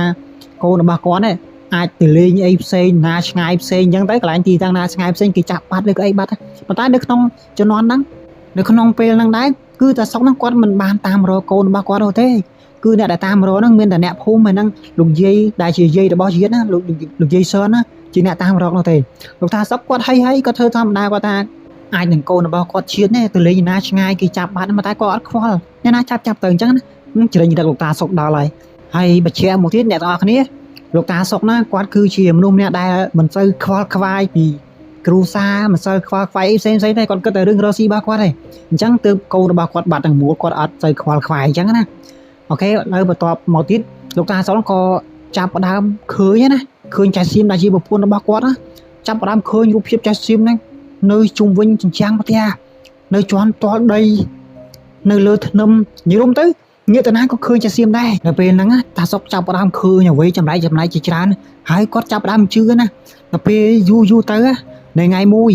កូនរបស់គាត់នេះអាចទៅលេងអីផ្សេងណាឆ្ងាយផ្សេងអញ្ចឹងទៅកន្លែងទីតាំងណាឆ្ងាយផ្សេងគេចាប់បាត់ឬក៏អីបាត់ប៉ុន្តែនៅក្នុងជំនាន់ហ្នឹងនៅក្នុងពេលហ្នឹងដែរគឺតាសុកហ្នឹងគាត់មិនបានតាមរកកូនរបស់គាត់ទេគឺអ្នកដែលតាមរកហ្នឹងមានតែអ្នកភូមិហ្នឹងលោកយាយដែលជាយាយរបស់ជាតិណាលោកយាយសឺនណាជាអ្នកតាមរកនោះទេលោកតាសុកគាត់ហើយគាត់ធ្វើធម្មតាគាត់ថាអាចនឹងកូនរបស់គាត់ជាតិនេះទៅលេងណាឆ្ងាយគេចាប់បាត់តែគាត់អត់ខ្វល់អ្នកណាចាប់ទៅអញ្ចឹងណាជ្រិញរកលោកតាសុកដល់ហើយបច្ចេកមួយទៀតអ្នកទាំងអស់គ្នាលោកតាសុកណាគាត់គឺជាមនុស្សម្នាក់ដែលមិនសូវខ្វល់ខ្វាយពីគ្រូសាមិនសូវខ្វល់ខ្វាយផ្សេងទេគាត់គិតតែរឿងរស់ស៊ីរបស់គាត់ទេអញ្ចឹងទើបកូនរបស់គាត់បាត់ទាំងមូលគាត់អត់សូវខ្វល់ខ្វាយអញ្ចឹងណាអូខេឥឡូវបន្ទាប់មកទៀតលោកតាសុកក៏ចាប់ផ្ដើមឃើញណាឃើញចៅសៀមដែលជាប្រពន្ធរបស់គាត់ណាចាប់ផ្ដើមឃើញរូបភាពចៅសៀមហ្នឹងនៅជុំវិញជញ្ជាំងផ្ទះនៅជាន់តលដីនៅលើធ្នឹមនិយាយរួមទៅញាតិណាក៏ឃើញចៅសៀមដែរនៅពេលហ្នឹងតាសុកចាប់ផ្ដើមឃើញអ្វីចម្លែកជាច្រើនហើយគាត់ចាប់ផ្ដើមជឿណាដល់ពេលយូរទៅនៅថ្ងៃមួយ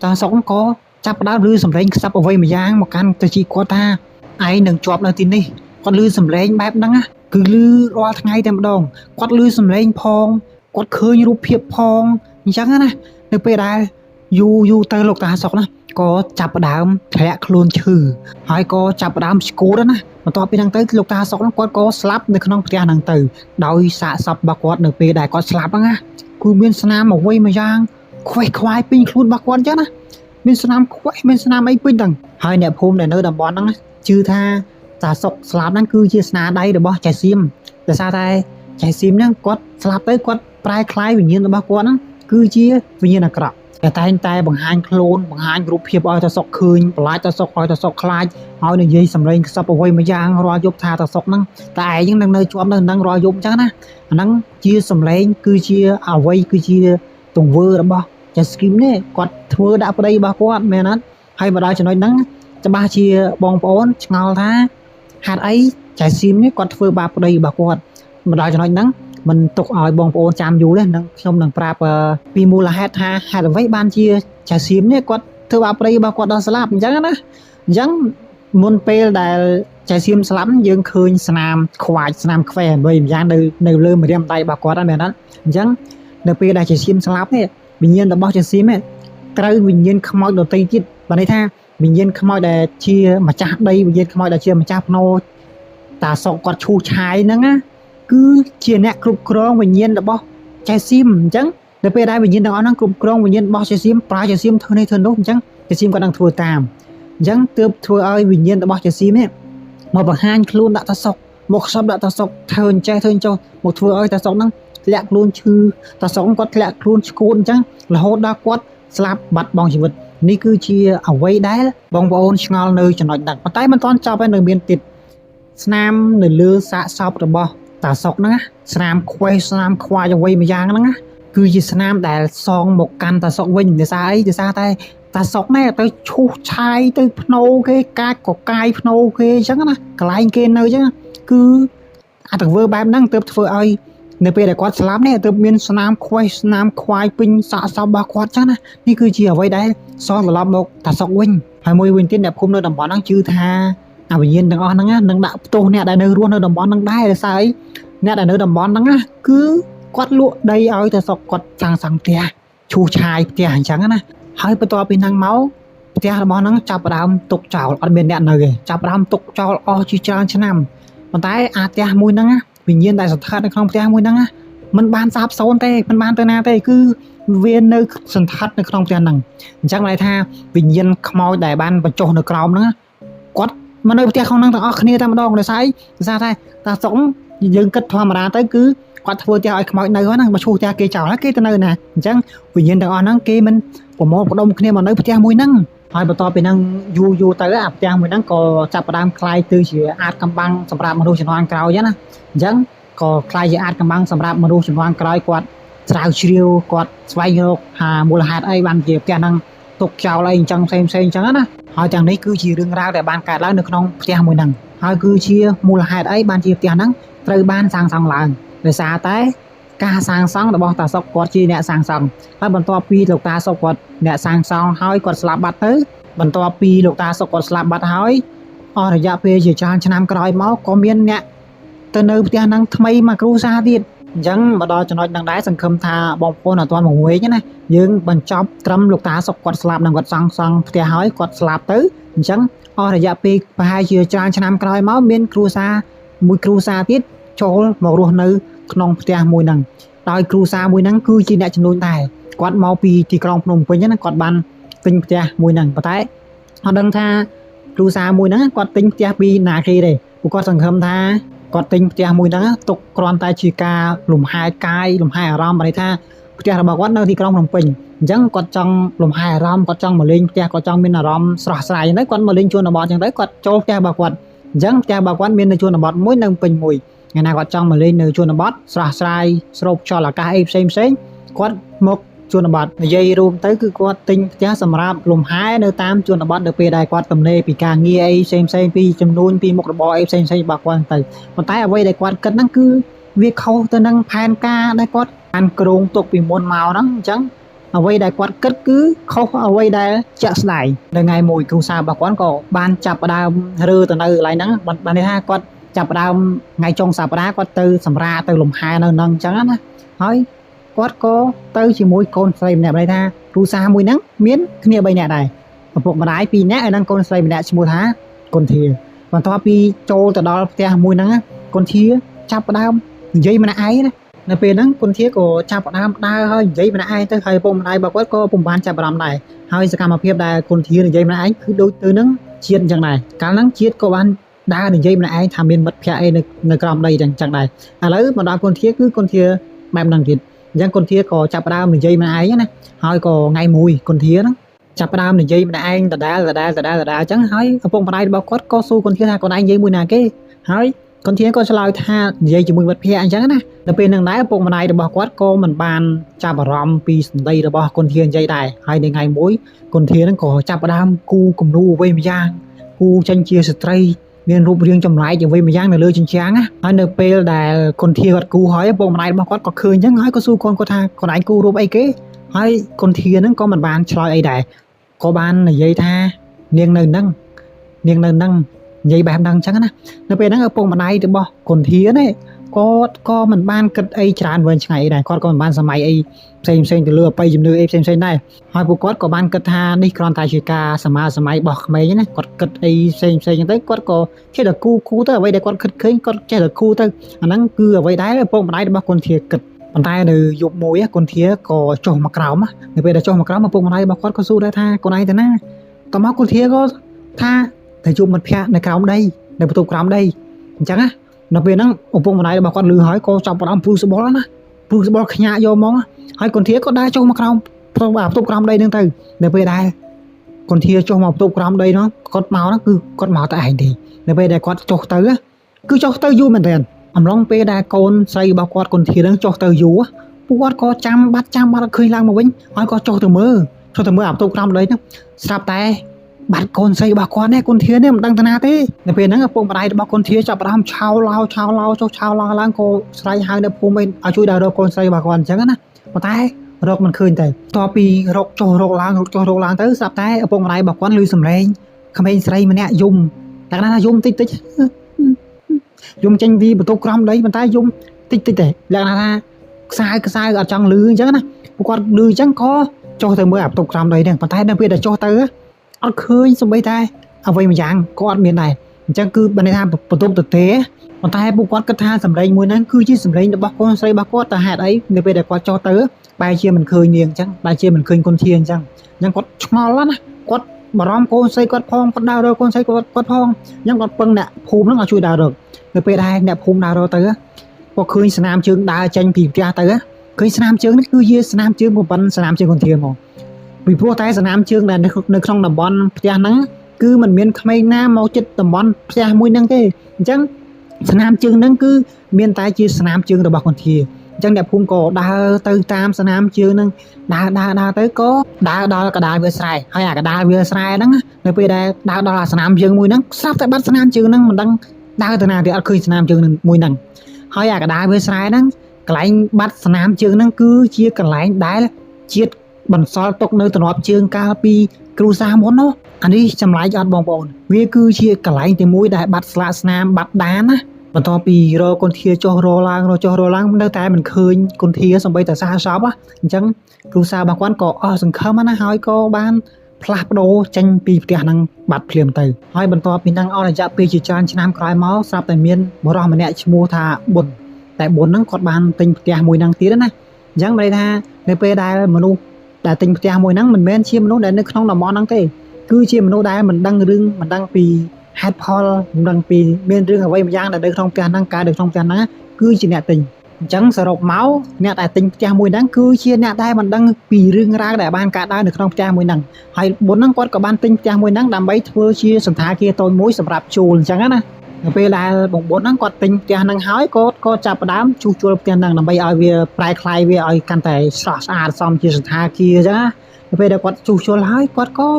តាសុកក៏ចាប់ផ្ដើមឮសំឡេងខ្សឹបអ្វីមួយយ៉ាងមកកាន់ទៅជីគាត់ថាឯងនឹងជាប់នៅទីនេះគាត់ឮសំឡេងបែបហ្នឹងគឺឮរាល់ថ្ងៃតែម្ដងគាត់ឮសំឡេងផងគាត់ឃើញរូបភាពផងអញ្ចឹងណានៅពេលដែលយូរទៅលោកតាសុកណាក៏ចាប់ផ្ដើមធ្លាក់ខ្លួនឈឺហើយក៏ចាប់ផ្ដើមស្គូតណាបន្ទាប់ពីហ្នឹងទៅលោកតាសុកហ្នឹងគាត់ក៏ស្លាប់នៅក្នុងផ្ទះហ្នឹងទៅដោយសាកសពរបស់គាត់នៅពេលដែលគាត់ស្លាប់ហ្នឹងណាគឺមានស្នាមអ្វីមួយយ៉ាងខ្វេះខ្វាយពេញខ្លួនរបស់គាត់អញ្ចឹងណាមានស្នាមខ្វេះមានស្នាមអីពេញហ្នឹងហើយអ្នកភូមិដែលនៅតំបន់ហ្នឹងជឿថាតាសុកស្លាប់ហ្នឹងគឺជាស្នាដៃរបស់ចៅសៀមដោយសារតែចៅសៀមហ្នឹងគាត់ស្លាប់ទៅគាត់ប្រែក្លាយវិញ្ញាណរបស់គាត់ហ្នឹងគឺជាវិញ្ញាណអាក្រក់តែងតែបង្ហាញខ្លួនបង្ហាញរូបភាពឲ្យតាសុកឃើញបន្លាចតាសុកឲ្យតាសុកខ្លាចឲ្យនិយាយសម្លេងខ្សឹបអ្វីមួយយ៉ាងរាល់យប់ថាតាសុកហ្នឹងតែឯងនឹងនៅជាប់នៅនឹងរាល់យប់អញ្ចឹងណាអាហ្នឹងជាសម្លេងគឺជាអ្វីគឺជាទង្វើរបស់ចាស្គីមនេះគាត់ធ្វើដាក់ប្តីរបស់គាត់មែនអត់ហើយមកដល់ចំណុចហ្នឹងច្បាស់ជាបងប្អូនឆ្ងល់ថាហេតុអីចាស៊ីមនេះគាត់ធ្វើបាបប្តីរបស់គាត់មកដល់ចំណុចហ្នឹងមិនទុកឲ្យបងប្អូនចាំយូរទេនឹងខ្ញុំនឹងប្រាប់ពីមូលហេតុថាហេតុអ្វីបានជាចាស៊ីមនេះគាត់ធ្វើបាបប្តីរបស់គាត់ដល់ស្លាប់អញ្ចឹងណាអញ្ចឹងមុនពេលដែលចាស៊ីមស្លាប់យើងឃើញស្នាមខ្វាចស្នាមខ្វែអ្វីម្យ៉ាងនៅលើម្រាមដៃរបស់គាត់ហ្នឹងមែនអត់អញ្ចឹងនៅពេលដែលចាស៊ីមស្លាប់នេះវិញ្ញាណរបស់ចាស៊ីមត្រូវវិញ្ញាណខ្មោចដទៃទៀតបានន័យថាវិញ្ញាណខ្មោចដែលជាម្ចាស់ដីវិញ្ញាណខ្មោចដែលជាម្ចាស់ភ្នោតាសុកគាត់ឈូសឆាយហ្នឹងណា គឺជាអ្នកគ្រប់គ្រងវិញ្ញាណរបស់ចែស៊ីមអញ្ចឹងនៅពេលដែលវិញ្ញាណទាំងអស់ហ្នឹងគ្រប់គ្រងវិញ្ញាណរបស់ចែស៊ីមប្រើចែស៊ីមធ្វើនេះធ្វើនោះអញ្ចឹងចែស៊ីមក៏នឹងធ្វើតាមអញ្ចឹងទើបធ្វើឲ្យវិញ្ញាណរបស់ចែស៊ីមនេះមកបង្ហាញខ្លួនដាក់តាសុកមកខ្សឹបដាក់តាសុកធ្វើអញ្ចេះធ្វើអញ្ចោះមកធ្វើឲ្យតាសុកហ្នឹងធ្លាក់ខ្លួនឈឺតាសុកគាត់ធ្លាក់ខ្លួនឈួតអញ្ចឹងរហូតដល់គាត់ស្លាប់បាត់បង់ជីវិតនេះគឺជាអ្វីដែលបងប្អូនឆ្ងល់នៅចំណុចហ្នឹងប៉ុន្តែមិនទាន់ចប់ទេនៅមានទៀតស្នាមនៅលើសាកសពរបស់តាសុកហ្នឹងស្នាមខ្វេស្នាមខ្វាយអ្វីមួយយ៉ាងហ្នឹងគឺជាស្នាមដែលសងមកកាន់តាសុកវិញដោយសារអីដោយសារតែតាសុកនេះទៅឈូសឆាយទៅភ្នោគេកាចក៏កាយភ្នោគេអញ្ចឹងណាកន្លែងគេនៅអញ្ចឹងគឺអាទង្វើបែបហ្នឹងទើបធ្វើឲ្យនៅពេលដែលគាត់ស្លាប់នេះទើបមានស្នាមខ្វេស្នាមខ្វាយពេញសាកសពរបស់គាត់អញ្ចឹងណានេះគឺជាអ្វីដែលសងត្រឡប់មកតាសុកវិញហើយមួយវិញទៀតអ្នកភូមិនៅតំបន់ហ្នឹងជឿថាអវិញ្ញាណទាំងអស់ហ្នឹងនឹងដាក់ផ្ទោសអ្នកដែលនៅរស់នៅតំបន់ហ្នឹងដែរដោយសារអីអ្នកដែលនៅតំបន់ហ្នឹងគឺគាត់លក់ដីឲ្យតាសុកគាត់សាងសង់ផ្ទះឈូសឆាយផ្ទះអញ្ចឹងណាហើយបន្ទាប់ពីហ្នឹងមកផ្ទះរបស់ហ្នឹងចាប់ផ្ដើមទុកចោលអត់មានអ្នកនៅទេចាប់ផ្ដើមទុកចោលអស់ជាច្រើនឆ្នាំប៉ុន្តែអាផ្ទះមួយហ្នឹងវិញ្ញាណដែលសន្តិដ្ឋនៅក្នុងផ្ទះមួយហ្នឹងมันបានសាបសូន្យទេมันបានទៅណាទេគឺវានៅសន្តិដ្ឋនៅក្នុងផ្ទះហ្នឹងអញ្ចឹងន័យថាវិញ្ញាណខ្មោចដែលបានបញ្ចុះនៅក្រោមហ្នឹងគាត់មកនៅផ្ទះក្នុងហ្នឹងទាំងអស់គ្នាតែម្ដងដោយសារតែតាសុកយើងគិតធម្មតាទៅគឺគាត់ធ្វើផ្ទះឲ្យខ្មោចនៅហ្នឹងមកឈូសផ្ទះគេចោលហើយគេទៅនៅណាអញ្ចឹងវិញ្ញាណទាំងអស់ហ្នឹងគេមិនប្រមូលផ្ដុំគ្នាមកនៅផ្ទះមួយហ្នឹងហើយបន្ទាប់ពីហ្នឹងយូរទៅអាផ្ទះមួយហ្នឹងក៏ចាប់ផ្ដើមคล้ายទៅជាអាចកំបាំងសម្រាប់មនុស្សជំនាន់ក្រោយណាអញ្ចឹងក៏คล้ายជាអាចកំបាំងសម្រាប់មនុស្សជំនាន់ក្រោយគាត់ស្រាវជ្រាវគាត់ស្វែងរកមូលហេតុអីបានជាផ្ទះហ្នឹងទុកចោលអីអញ្ចឹងផ្សេងអញ្ចឹងណាហើយទាំងនេះគឺជារឿងរ៉ាវដែលបានកើតឡើងនៅក្នុងផ្ទះមួយហ្នឹងហើយគឺជាមូលហេតុអីបានជាផ្ទះហ្នឹងត្រូវបានសាងសង់ឡើងដោយសារតែការសាងសង់របស់តាសុកគាត់ជាអ្នកសាងសង់ហើយបន្ទាប់ពីលោកតាសុកគាត់អ្នកសាងសង់ហើយគាត់ស្លាប់បាត់ទៅបន្ទាប់ពីលោកតាសុកគាត់ស្លាប់បាត់ហើយអស់រយៈពេលជាច្រើនឆ្នាំក្រោយមកក៏មានអ្នកទៅនៅផ្ទះហ្នឹងថ្មីមកគ្រួសារទៀតអញ្ចឹងមកដល់ចំណុចហ្នឹងដែរសង្ឃឹមថាបងប្អូនអត់ទាន់មកវិញណាយើងបញ្ចប់ត្រឹមលោកតាសុកគាត់ស្លាប់នឹងគាត់សង់ផ្ទះហើយគាត់ស្លាប់ទៅអញ្ចឹងអស់រយៈពេលប្រហែលជាច្រើនឆ្នាំក្រោយមកមានគ្រួសារមួយគ្រួសារទៀតចូលមករស់នៅក្នុងផ្ទះមួយហ្នឹងដោយគ្រួសារមួយហ្នឹងគឺជាអ្នកចំនួនដែរគាត់មកពីទីក្រុងភ្នំពេញណាគាត់បានទិញផ្ទះមួយហ្នឹងប៉ុន្តែអត់ដឹងថាគ្រួសារមួយហ្នឹងគាត់ទិញផ្ទះពីណាគេទេពួកគាត់សង្ឃឹមថាគាត់ទិញផ្ទះមួយហ្នឹងទុកគ្រាន់តែជាការលំហែកាយលំហែអារម្មណ៍បានន័យថាផ្ទះរបស់គាត់នៅទីក្រុងភ្នំពេញអញ្ចឹងគាត់ចង់លំហែអារម្មណ៍គាត់ចង់មកលេងផ្ទះគាត់ចង់មានអារម្មណ៍ស្រស់ស្រាយអញ្ចឹងគាត់មកលេងជនបទអញ្ចឹងទៅគាត់ចូលផ្ទះរបស់គាត់អញ្ចឹងផ្ទះរបស់គាត់មាននៅជនបទមួយនៅពេញមួយថ្ងៃណាគាត់ចង់មកលេងនៅជនបទស្រស់ស្រាយស្រូបខ្យល់អាកាសអីផ្សេងគាត់មកជនបទនិយាយរួមទៅគឺគាត់ទិញផ្ទះសម្រាប់លំហែនៅតាមជនបទនៅពេលដែលគាត់ទំនេរពីការងារអីផ្សេងពីចំនួនពីមុខរបរអីផ្សេងរបស់គាត់ទៅប៉ុន្តែអ្វីដែលគាត់គិតហ្នឹងគឺវាខុសទៅនឹងផែនការដែលគាត់បានគ្រោងទុកពីមុនមកហ្នឹងអញ្ចឹងអ្វីដែលគាត់គិតគឺខុសអ្វីដែលជាក់ស្ដែងនៅថ្ងៃមួយគ្រួសាររបស់គាត់ក៏បានចាប់ផ្ដើមរើទៅនៅកន្លែងហ្នឹងបានន័យថាគាត់ចាប់ផ្ដើមថ្ងៃចុងសប្ដាហ៍គាត់ទៅសម្រាទៅលំហែនៅហ្នឹងអញ្ចឹងណាហើយគាត់ក៏ទៅជាមួយកូនស្រីម្នាក់បានន័យថាគ្រួសារមួយហ្នឹងមានគ្នា3នាក់ដែរឪពុកម្ដាយ2នាក់ហើយនឹងកូនស្រីម្នាក់ឈ្មោះថាគុនធាបន្ទាប់ពីចូលទៅដល់ផ្ទះមួយហ្នឹងគុនធាចាប់ផ្ដើមនិយាយម្នាក់ឯងណានៅពេលហ្នឹងគុនធាក៏ចាប់ផ្ដើមដើរហើយនិយាយម្នាក់ឯងទៅហើយឪពុកម្ដាយរបស់គាត់ក៏ពុំបានចាប់អារម្មណ៍ដែរហើយសកម្មភាពដែលគុនធានិយាយម្នាក់ឯងគឺដូចទៅនឹងជាតិអញ្ចឹងដែរកាលហ្នឹងជាតិក៏បានដើរនិយាយម្នាក់ឯងថាមានមិត្តភក្តិអីនៅក្រោមដីអញ្ចឹងដែរឥឡូវមកដល់គុនធាគឺគុនធាបែបហ្នឹងទៀតអញ្ចឹងគុនធាក៏ចាប់ផ្ដើមនិយាយម្នាក់ឯងណាហើយក៏ថ្ងៃមួយគុនធាហ្នឹងចាប់ផ្ដើមនិយាយម្នាក់ឯងដដែលអញ្ចឹងហើយឪពុកម្ដាយរបស់គាត់ក៏សួរគុនធាថាគាត់ឯងនិយាយមួយណាគេហើយគុនធាក៏ឆ្លើយថានិយាយជាមួយមិត្តភក្តិអញ្ចឹងណាដល់ពេលហ្នឹងដែរឪពុកម្ដាយរបស់គាត់ក៏មិនបានចាប់អារម្មណ៍ពីសម្ដីរបស់គុនធានិយាយដែរហើយនៅថ្ងៃមួយគុនធាហ្នឹងក៏ចាប់ផ្ដើមគូគំនូអ្វីម្យ៉ាងគូចេញជាស្ត្រីមានរូបរាងចម្លែកយ៉ាងវិញម្យ៉ាងនៅលើជញ្ជាំងណាហើយនៅពេលដែលគុនធាគាត់គូហើយឪពុកម្ដាយរបស់គាត់ក៏ឃើញអញ្ចឹងហើយក៏សួរគាត់ថាគាត់ឯងគូរូបអីគេហើយគុនធាហ្នឹងក៏មិនបានឆ្លើយអីដែរក៏បាននិយាយថានាងនៅហ្នឹងនិយាយបែបហ្នឹងអញ្ចឹងណានៅពេលហ្នឹងឪពុកម្ដាយរបស់គុនធានេះ ก็មិនបានគិតអីច្រើនវែងឆ្ងាយដែរគាត់ក៏មិនបានសម័យអីផ្សេងទៅលើអបិយជំនឿអីផ្សេងដែរហើយពួកគាត់ក៏បានគិតថានេះគ្រាន់តែជាការសម័យរបស់ក្មេងណាគាត់គិតអីផ្សេងចឹងទៅគាត់ក៏ចេះតែគូទៅអ្វីដែលគាត់គិតឃើញគាត់ចេះតែគូទៅអាហ្នឹងគឺអ្វីដែលឪពុកម្ដាយរបស់គុនធាគិតប៉ុន្តែនៅយប់មួយគុនធាក៏ចុះមកក្រោមនៅពេលដែលចុះមកក្រោមឪពុកម្ដាយរបស់គាត់ក៏សួរដែរថាកូនឯងទៅណាតមកគុនធាក៏ថាទៅជួបមិត្តភក្តិនៅក្រោមដីនៅបន្ទប់ក្រោមដីអញ្ចឹងណានៅពេលហ្នឹងឪពុកម្ដាយរបស់គាត់ឮហើយក៏ចាប់ផ្ដើមព្រួយស្បល់ណាព្រួយស្បល់ខ្ញាក់យកមកហើយគុនធាក៏ដើរចុះមកក្រោមបន្ទប់ក្រោមដីហ្នឹងទៅនៅពេលដែលគុនធាចុះមកបន្ទប់ក្រោមដីហ្នឹងគាត់មកហ្នឹងគឺគាត់មកតែឯងទេនៅពេលដែលគាត់ចុះទៅគឺចុះទៅយូរមែនទែនអំឡុងពេលដែលកូនស្រីរបស់គាត់គុនធាហ្នឹងចុះទៅយូរពួកគាត់ក៏ចាំបាត់អត់ឃើញឡើងមកវិញហើយក៏ចុះទៅមើលអាបន្ទប់ក្រោមដីហ្នឹងស្រាប់តែបាត់កូនស្រីរបស់គាត់នេះគុនធានេះមិនដឹងទៅណាទេនៅពេលហ្នឹងឪពុកម្ដាយរបស់គុនធាចាប់ផ្ដើមឆោឡោចុះឆោឡោឡើងក៏ស្រែកហៅនៅភូមិឲ្យជួយដើររកកូនស្រីរបស់គាត់អញ្ចឹងណាប៉ុន្តែរកមិនឃើញទេតពីរកចុះរកឡើងទៅស្រាប់តែឪពុកម្ដាយរបស់គាត់ឮសំឡេងក្មេងស្រីម្នាក់យំតែណាយំតិចយំចេញពីបន្ទប់ក្រោមដីប៉ុន្តែយំតិចទេលក្ខណៈថាខ្សៅអត់ចង់ឮអញ្ចឹងណាពួកគាត់ឮអញ្ចឹងក៏ចុះទៅមើលអាបន្ទប់ក្រោមដីហ្នឹងប៉ុន្តែដល់ពេលដែលចុះទៅអត់ឃើញសូម្បីតែអ្វីមួយយ៉ាងក៏អត់មានដែរអញ្ចឹងគឺបានន័យថាបន្ទប់ទៅទេប៉ុន្តែពួកគាត់គិតថាសម្លេងមួយហ្នឹងគឺជាសម្លេងរបស់កូនស្រីរបស់គាត់តែហេតុអីនៅពេលដែលគាត់ចុះទៅបែរជាមិនឃើញនាងអញ្ចឹងបែរជាមិនឃើញគុនធាអញ្ចឹងគាត់ឆ្ងល់ណាគាត់បារម្ភកូនស្រីគាត់ផងគាត់ដើររកកូនស្រីគាត់ផងអញ្ចឹងគាត់ពឹងអ្នកភូមិហ្នឹងឲ្យជួយដើររកនៅពេលដែលអ្នកភូមិដើររកទៅគាត់ឃើញស្នាមជើងដើរចេញពីផ្ទះទៅឃើញស្នាមជើងនេះគឺជាស្នាមជើងបំប៉ុនស្នាមជើងគុនធាហ្មងពីព្រោះតែស្នាមជើងដែលនៅក្នុងតំបន់ផ្ទះហ្នឹងគឺมันមានក្មេងណាមកចិត្តតំបន់ផ្ទះមួយហ្នឹងទេអញ្ចឹងស្នាមជើងហ្នឹងគឺមានតែជាស្នាមជើងរបស់គុនធាអញ្ចឹងអ្នកភូមិក៏ដើរទៅតាមស្នាមជើងហ្នឹងដើរទៅក៏ដើរដល់កដាលវាលស្រែហើយអាកដាលវាលស្រែហ្នឹងនៅពេលដែលដើរដល់អាស្នាមជើងមួយហ្នឹងស្រាប់តែបាត់ស្នាមជើងហ្នឹងមិនដឹងដើរទៅណាទេអត់ឃើញស្នាមជើងហ្នឹងមួយហ្នឹងហើយអាកដាលវាលស្រែហ្នឹងកន្លែងបាត់ស្នាមជើងហ្នឹងគឺជាកន្លែងដែលជាតិបន្សល់ទុកនៅទ្រនាប់ជើងកាលពីគ្រូសាមុនអានេះចម្លែកអត់បងប្អូនវាគឺជាកន្លែងទីមួយដែលបាត់ស្លាកស្នាមបាត់ដានណាបន្ទាប់ពីរកគុនធាចុះរឡើងនៅតែមិនឃើញគុនធាសម្បីតែសារសពអញ្ចឹងគ្រូសារបស់គាត់ក៏អស់សង្ឃឹមណាហើយក៏បានផ្លាស់ប្ដូរចេញពីផ្ទះហ្នឹងបាត់ភ្លាមទៅហើយបន្ទាប់ពីហ្នឹងអស់រយៈពេលជាច្រើនឆ្នាំក្រោយមកស្រាប់តែមានបុរសម្នាក់ឈ្មោះថាបុនតែបុនហ្នឹងគាត់បានទិញផ្ទះមួយហ្នឹងទៀតណាអញ្ចឹងមានន័យថានៅពេលដែលមនុស្សដែលទិញផ្ទះមួយហ្នឹងមិនមែនជាមនុស្សដែលនៅក្នុងតំបន់ហ្នឹងទេគឺជាមនុស្សដែលមិនដឹងរឿងមិនដឹងពីហេតុផលមិនដឹងពីមានរឿងអ្វីមួយយ៉ាងដែលនៅក្នុងផ្ទះហ្នឹងកើតនៅក្នុងផ្ទះហ្នឹងគឺជាអ្នកទិញអញ្ចឹងសរុបមកអ្នកដែលទិញផ្ទះមួយហ្នឹងគឺជាអ្នកដែលមិនដឹងពីរឿងរ៉ាវដែលបានកើតឡើងនៅក្នុងផ្ទះមួយហ្នឹងហើយបុនហ្នឹងគាត់ក៏បានទិញផ្ទះមួយហ្នឹងដើម្បីធ្វើជាសន្តាគារតូចមួយសម្រាប់ជួលអញ្ចឹងណានៅពេលដែលបងបុនហ្នឹងគាត់ទិញផ្ទះហ្នឹងហើយក៏ចាប់ផ្ដើមជួសជុលផ្ទះហ្នឹងដើម្បីឲ្យវាប្រែក្លាយវាឲ្យកាន់តែស្រស់ស្អាតសមជាសន្តាគារអញ្ចឹងណានៅពេលដែលគាត់ជួសជុលហើយគាត់ក៏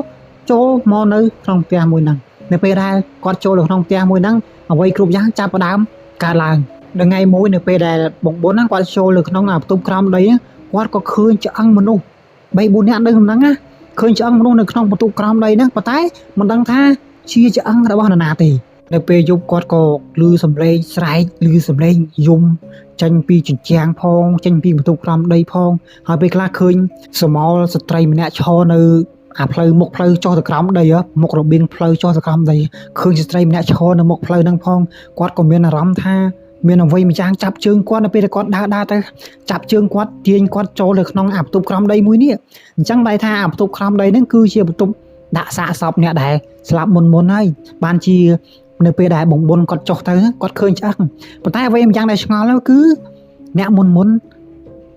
ចូលមកនៅក្នុងផ្ទះមួយហ្នឹងនៅពេលដែលគាត់ចូលនៅក្នុងផ្ទះមួយហ្នឹងអ្វីគ្រប់យ៉ាងចាប់ផ្ដើមកើតឡើងដល់ថ្ងៃមួយនៅពេលដែលបងបុនហ្នឹងគាត់ចូលនៅក្នុងបន្ទប់ក្រោមដីគាត់ក៏ឃើញឆ្អឹងមនុស្ស 3-4 នាក់នៅក្នុងហ្នឹងណាឃើញឆ្អឹងមនុស្សនៅក្នុងបន្ទប់ក្រោមដីហ្នឹងប៉ុន្តែមិនដឹងថាជាឆ្អឹងរបស់នរណាទេនៅពេលយប់គាត់ក៏ឮសំឡេងស្រែកឮសំឡេងយំចេញពីជញ្ជាំងផងចេញពីបន្ទប់ក្រោមដីផងហើយពេលខ្លះឃើញសមោលស្ត្រីម្នាក់ឈរនៅអាផ្លូវមុខផ្លូវចុះទៅក្រោមដីមុខរបៀងផ្លូវចុះទៅក្រោមដីឃើញស្ត្រីម្នាក់ឈរនៅមុខផ្លូវហ្នឹងផងគាត់ក៏មានអារម្មណ៍ថាមានអ្វីមួយយ៉ាងចាប់ជើងគាត់នៅពេលគាត់ដើរទៅចាប់ជើងគាត់ទាញគាត់ចូលទៅក្នុងអាបន្ទប់ក្រោមដីមួយនេះអញ្ចឹងបែរថាអាបន្ទប់ក្រោមដីហ្នឹងគឺជាបន្ទប់ដាក់សាកសពអ្នកដែលស្លាប់មុនហើយបានជានៅពេលដែលបងបុនគាត់ចុះទៅគាត់ឃើញឆ្អឹងប៉ុន្តែអ្វីមួយយ៉ាងដែលឆ្ងល់នោះគឺអ្នកមុន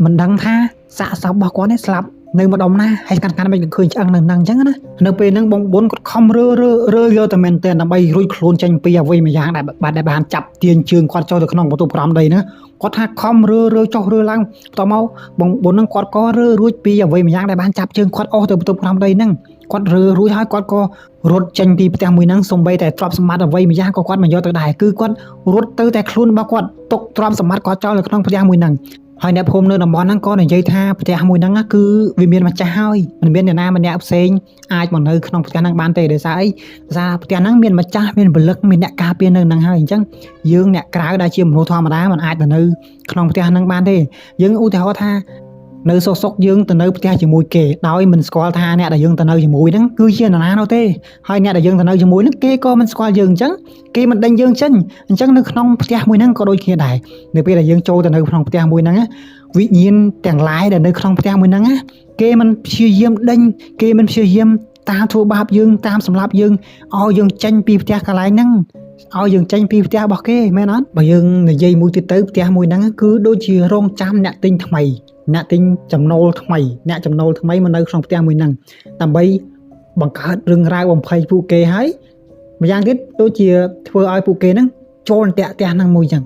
មិនដឹងថាសាកសពរបស់គាត់នេះស្លាប់នៅម្ដុំណាហើយកាន់មិនឃើញឆ្អឹងនៅហ្នឹងអញ្ចឹងណានៅពេលហ្នឹងបងបុនគាត់ខំរើយកតែមែនតើដើម្បីរួចខ្លួនចេញពីអ្វីមួយយ៉ាងដែលបានចាប់ទាញជើងគាត់ចូលទៅក្នុងបន្ទប់ក្រោមដីហ្នឹងគាត់ថាខំរើចុះរើឡើងបន្ទាប់មកបងបុនហ្នឹងគាត់ក៏រើរួចពីអ្វីមួយយ៉ាងដែលបានចាប់ជើងគាត់អស់ទៅបន្ទប់ក្រោមដីហ្នឹងគាត់រើរួចហើយគាត់ក៏រត់ចេញពីផ្ទះមួយហ្នឹងសំបីតែទ្រព្យសម្បត្តិអ្វីមួយយ៉ាងក៏គាត់មិនយកទៅដែរគឺគាត់រត់ទៅតែខ្លួនរបស់គាត់ទុកទ្រព្យសម្បត្តិគាត់ចោលនៅក្នុងផ្ទះមួយហ្នឹង ហើយអ្នកភូមិនៅតំបន់ហ្នឹងក៏និយាយថាផ្ទះមួយហ្នឹងគឺវាមានម្ចាស់ហើយមិនមានអ្នកណាម្នាក់ផ្សេងអាចមកនៅក្នុងផ្ទះហ្នឹងបានទេដោយសារអីដោយសារផ្ទះហ្នឹងមានម្ចាស់មានពលិកមានអ្នកការពារនៅហ្នឹងហើយអញ្ចឹងយើងអ្នកក្រៅដែលជាមនុស្សធម្មតាមិនអាចទៅនៅក្នុងផ្ទះហ្នឹងបានទេយើងឧទាហរណ៍ថានៅសុកយើងទៅនៅផ្ទះជាមួយគេដោយមិនស្គាល់ថាអ្នកដែលយើងទៅនៅជាមួយហ្នឹងគឺជានរណានោះទេហើយអ្នកដែលយើងទៅនៅជាមួយហ្នឹងគេក៏មិនស្គាល់យើងអញ្ចឹងគេមិនដេញយើងចេញអញ្ចឹងនៅក្នុងផ្ទះមួយហ្នឹងក៏ដូចគ្នាដែរនៅពេលដែលយើងចូលទៅនៅក្នុងផ្ទះមួយហ្នឹងវិញ្ញាណទាំងឡាយដែលនៅក្នុងផ្ទះមួយហ្នឹងគេមិនព្យាយាមដេញគេមិនព្យាយាមតាមធ្វើបាបយើងតាមសម្លាប់យើងឲ្យយើងចេញពីផ្ទះកន្លែងហ្នឹងឲ្យយើងចេញពីផ្ទះរបស់គេមែនអត់បើយើងនិយាយមួយទៀតទៅផ្ទះមួយហ្នឹងគឺដូចជារងចាំអ្នកទិញថ្មីអ្នកទិញចំណូលថ្មីអ្នកចំណូលថ្មីមកនៅក្នុងផ្ទះមួយហ្នឹងដើម្បីបង្កើតរឿងរ៉ាវបំភ័យពួកគេហើយម្យ៉ាងទៀតដូចជាធ្វើឲ្យពួកគេហ្នឹងចូលអន្ទាក់ផ្ទះហ្នឹងមួយចឹង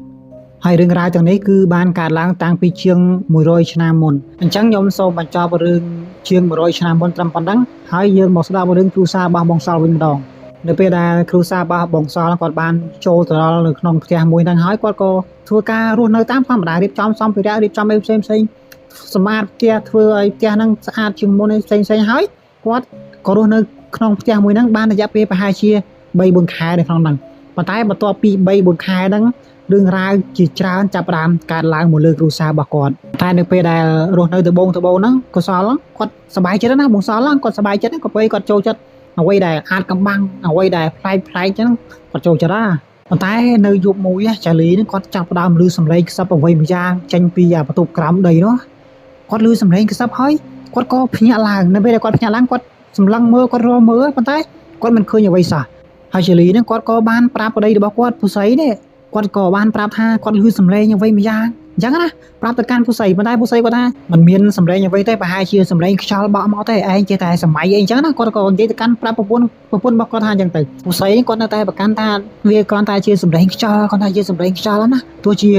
ហើយរឿងរ៉ាវទាំងនេះគឺបានកើតឡើងតាំងពីជាង100ឆ្នាំមុនអញ្ចឹងខ្ញុំសូមបញ្ចប់រឿងជាង100ឆ្នាំមុនត្រឹមប៉ុណ្ណឹងហើយយើងមកស្ដាប់រឿងគ្រួសាររបស់បងសល់វិញម្ដងនៅពេលដែលគ្រួសាររបស់បងសល់គាត់បានចូលទៅដល់នៅក្នុងផ្ទះមួយហ្នឹងហើយគាត់ក៏ធ្វើការរស់នៅតាមធម្មតារៀបចំសម្ភារៈរៀបចំអីផ្សេងសម្អាតផ្ទះធ្វើឲ្យផ្ទះហ្នឹងស្អាតជាងមុនផ្សេងហើយគាត់ក៏រស់នៅក្នុងផ្ទះមួយហ្នឹងបានរយៈពេលប្រហែលជា 3-4 ខែនៅក្នុងហ្នឹងប៉ុន្តែបន្ទាប់ពី 3-4 ខែហ្នឹងរឿងរ៉ាវជាច្រើនចាប់ផ្ដើមកើតឡើងមកលើគ្រួសាររបស់គាត់តែនៅពេលដែលរស់នៅត្បូងហ្នឹងកុសលគាត់សប្បាយចិត្តណាបងសល់គាត់សប្បាយចិត្តក៏ពេលគាត់ចូលចិត្តអ្វីដែលអាចកំបាំងអ្វីដែលប្លែកចឹងគាត់ចូលចិត្តប៉ុន្តែនៅយប់មួយចាលីហ្នឹងគាត់ចាប់ផ្ដើមឮសំឡេងខ្សឹបអ្វីមួយយ៉ាងចេញពីបន្ទប់ក្រោមដីនោះគាត់ឮសំឡេងខ្សឹបហើយគាត់ក៏ភ្ញាក់ឡើងនៅពេលដែលគាត់ភ្ញាក់ឡើងគាត់សម្លឹងមើលគាត់រមើលប៉ុន្តែគាត់មិនឃើញអ្វីសោះហើយចាលីហ្នឹងគាត់ក៏បានប្រាប់ប្តីរបស់គាត់ពុស័យនេះគាត់ក៏បានប្រាប់ថាគាត់ឮសំឡេងអ្វីមួយយ៉ាងអញ្ចឹងណាប្រាប់ទៅកាន់ពុស័យប៉ុន្តែពុស័យគាត់ថាมันមានសំឡេងអ្វីទេប្រហែលជាសំឡេងខ្យល់បក់មកទេឯងចេះតែសម័យអីអញ្ចឹងណាគាត់ក៏និយាយទៅកាន់ប្រាប់ប្រពន្ធរបស់គាត់ថាអញ្ចឹងទៅពុស័យគាត់នៅតែប្រកាន់ថាវាគ្រាន់តែជាសំឡេងខ្យល់គាត់ថាជាសំឡេងខ្យល់ណាទោះជា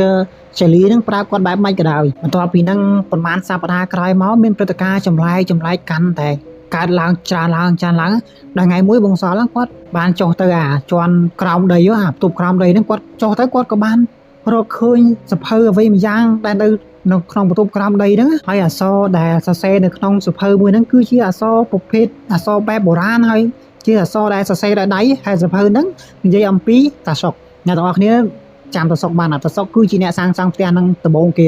ចាលីនឹងប្រាប់គាត់បែបម៉េចក៏ដោយបន្ទាប់ពីហ្នឹងប្រហែលសប្តាហ៍ក្រោយមកមានព្រឹត្តិការណ៍ចម្លែកកាន់តែកើតឡើងច្រើនឡើងដល់ថ្ងៃមួយបងសល់គាត់បានចុះទៅជាន់ក្រោមដីបន្ទប់ក្រោមដីហ្នឹងគាត់ចុះទៅគាត់ក៏បានរកឃើញសភៅអ្វីមួយយ៉ាងដែលនៅក្នុងបន្ទប់ក្រោមដីហ្នឹងហើយអក្សរដែលសរសេរនៅក្នុងសភៅមួយហ្នឹងគឺជាអក្សរប្រភេទអក្សរបែបបុរាណហើយជាអក្សរដែលសរសេរដោយដៃហើយសភៅហ្នឹងនិយាយអំពីតាសុកអ្នកទាំងអស់គ្នាចាំតាសុកបានតាសុកគឺជាអ្នកសាងសង់ផ្ទះហ្នឹងដំបូងគ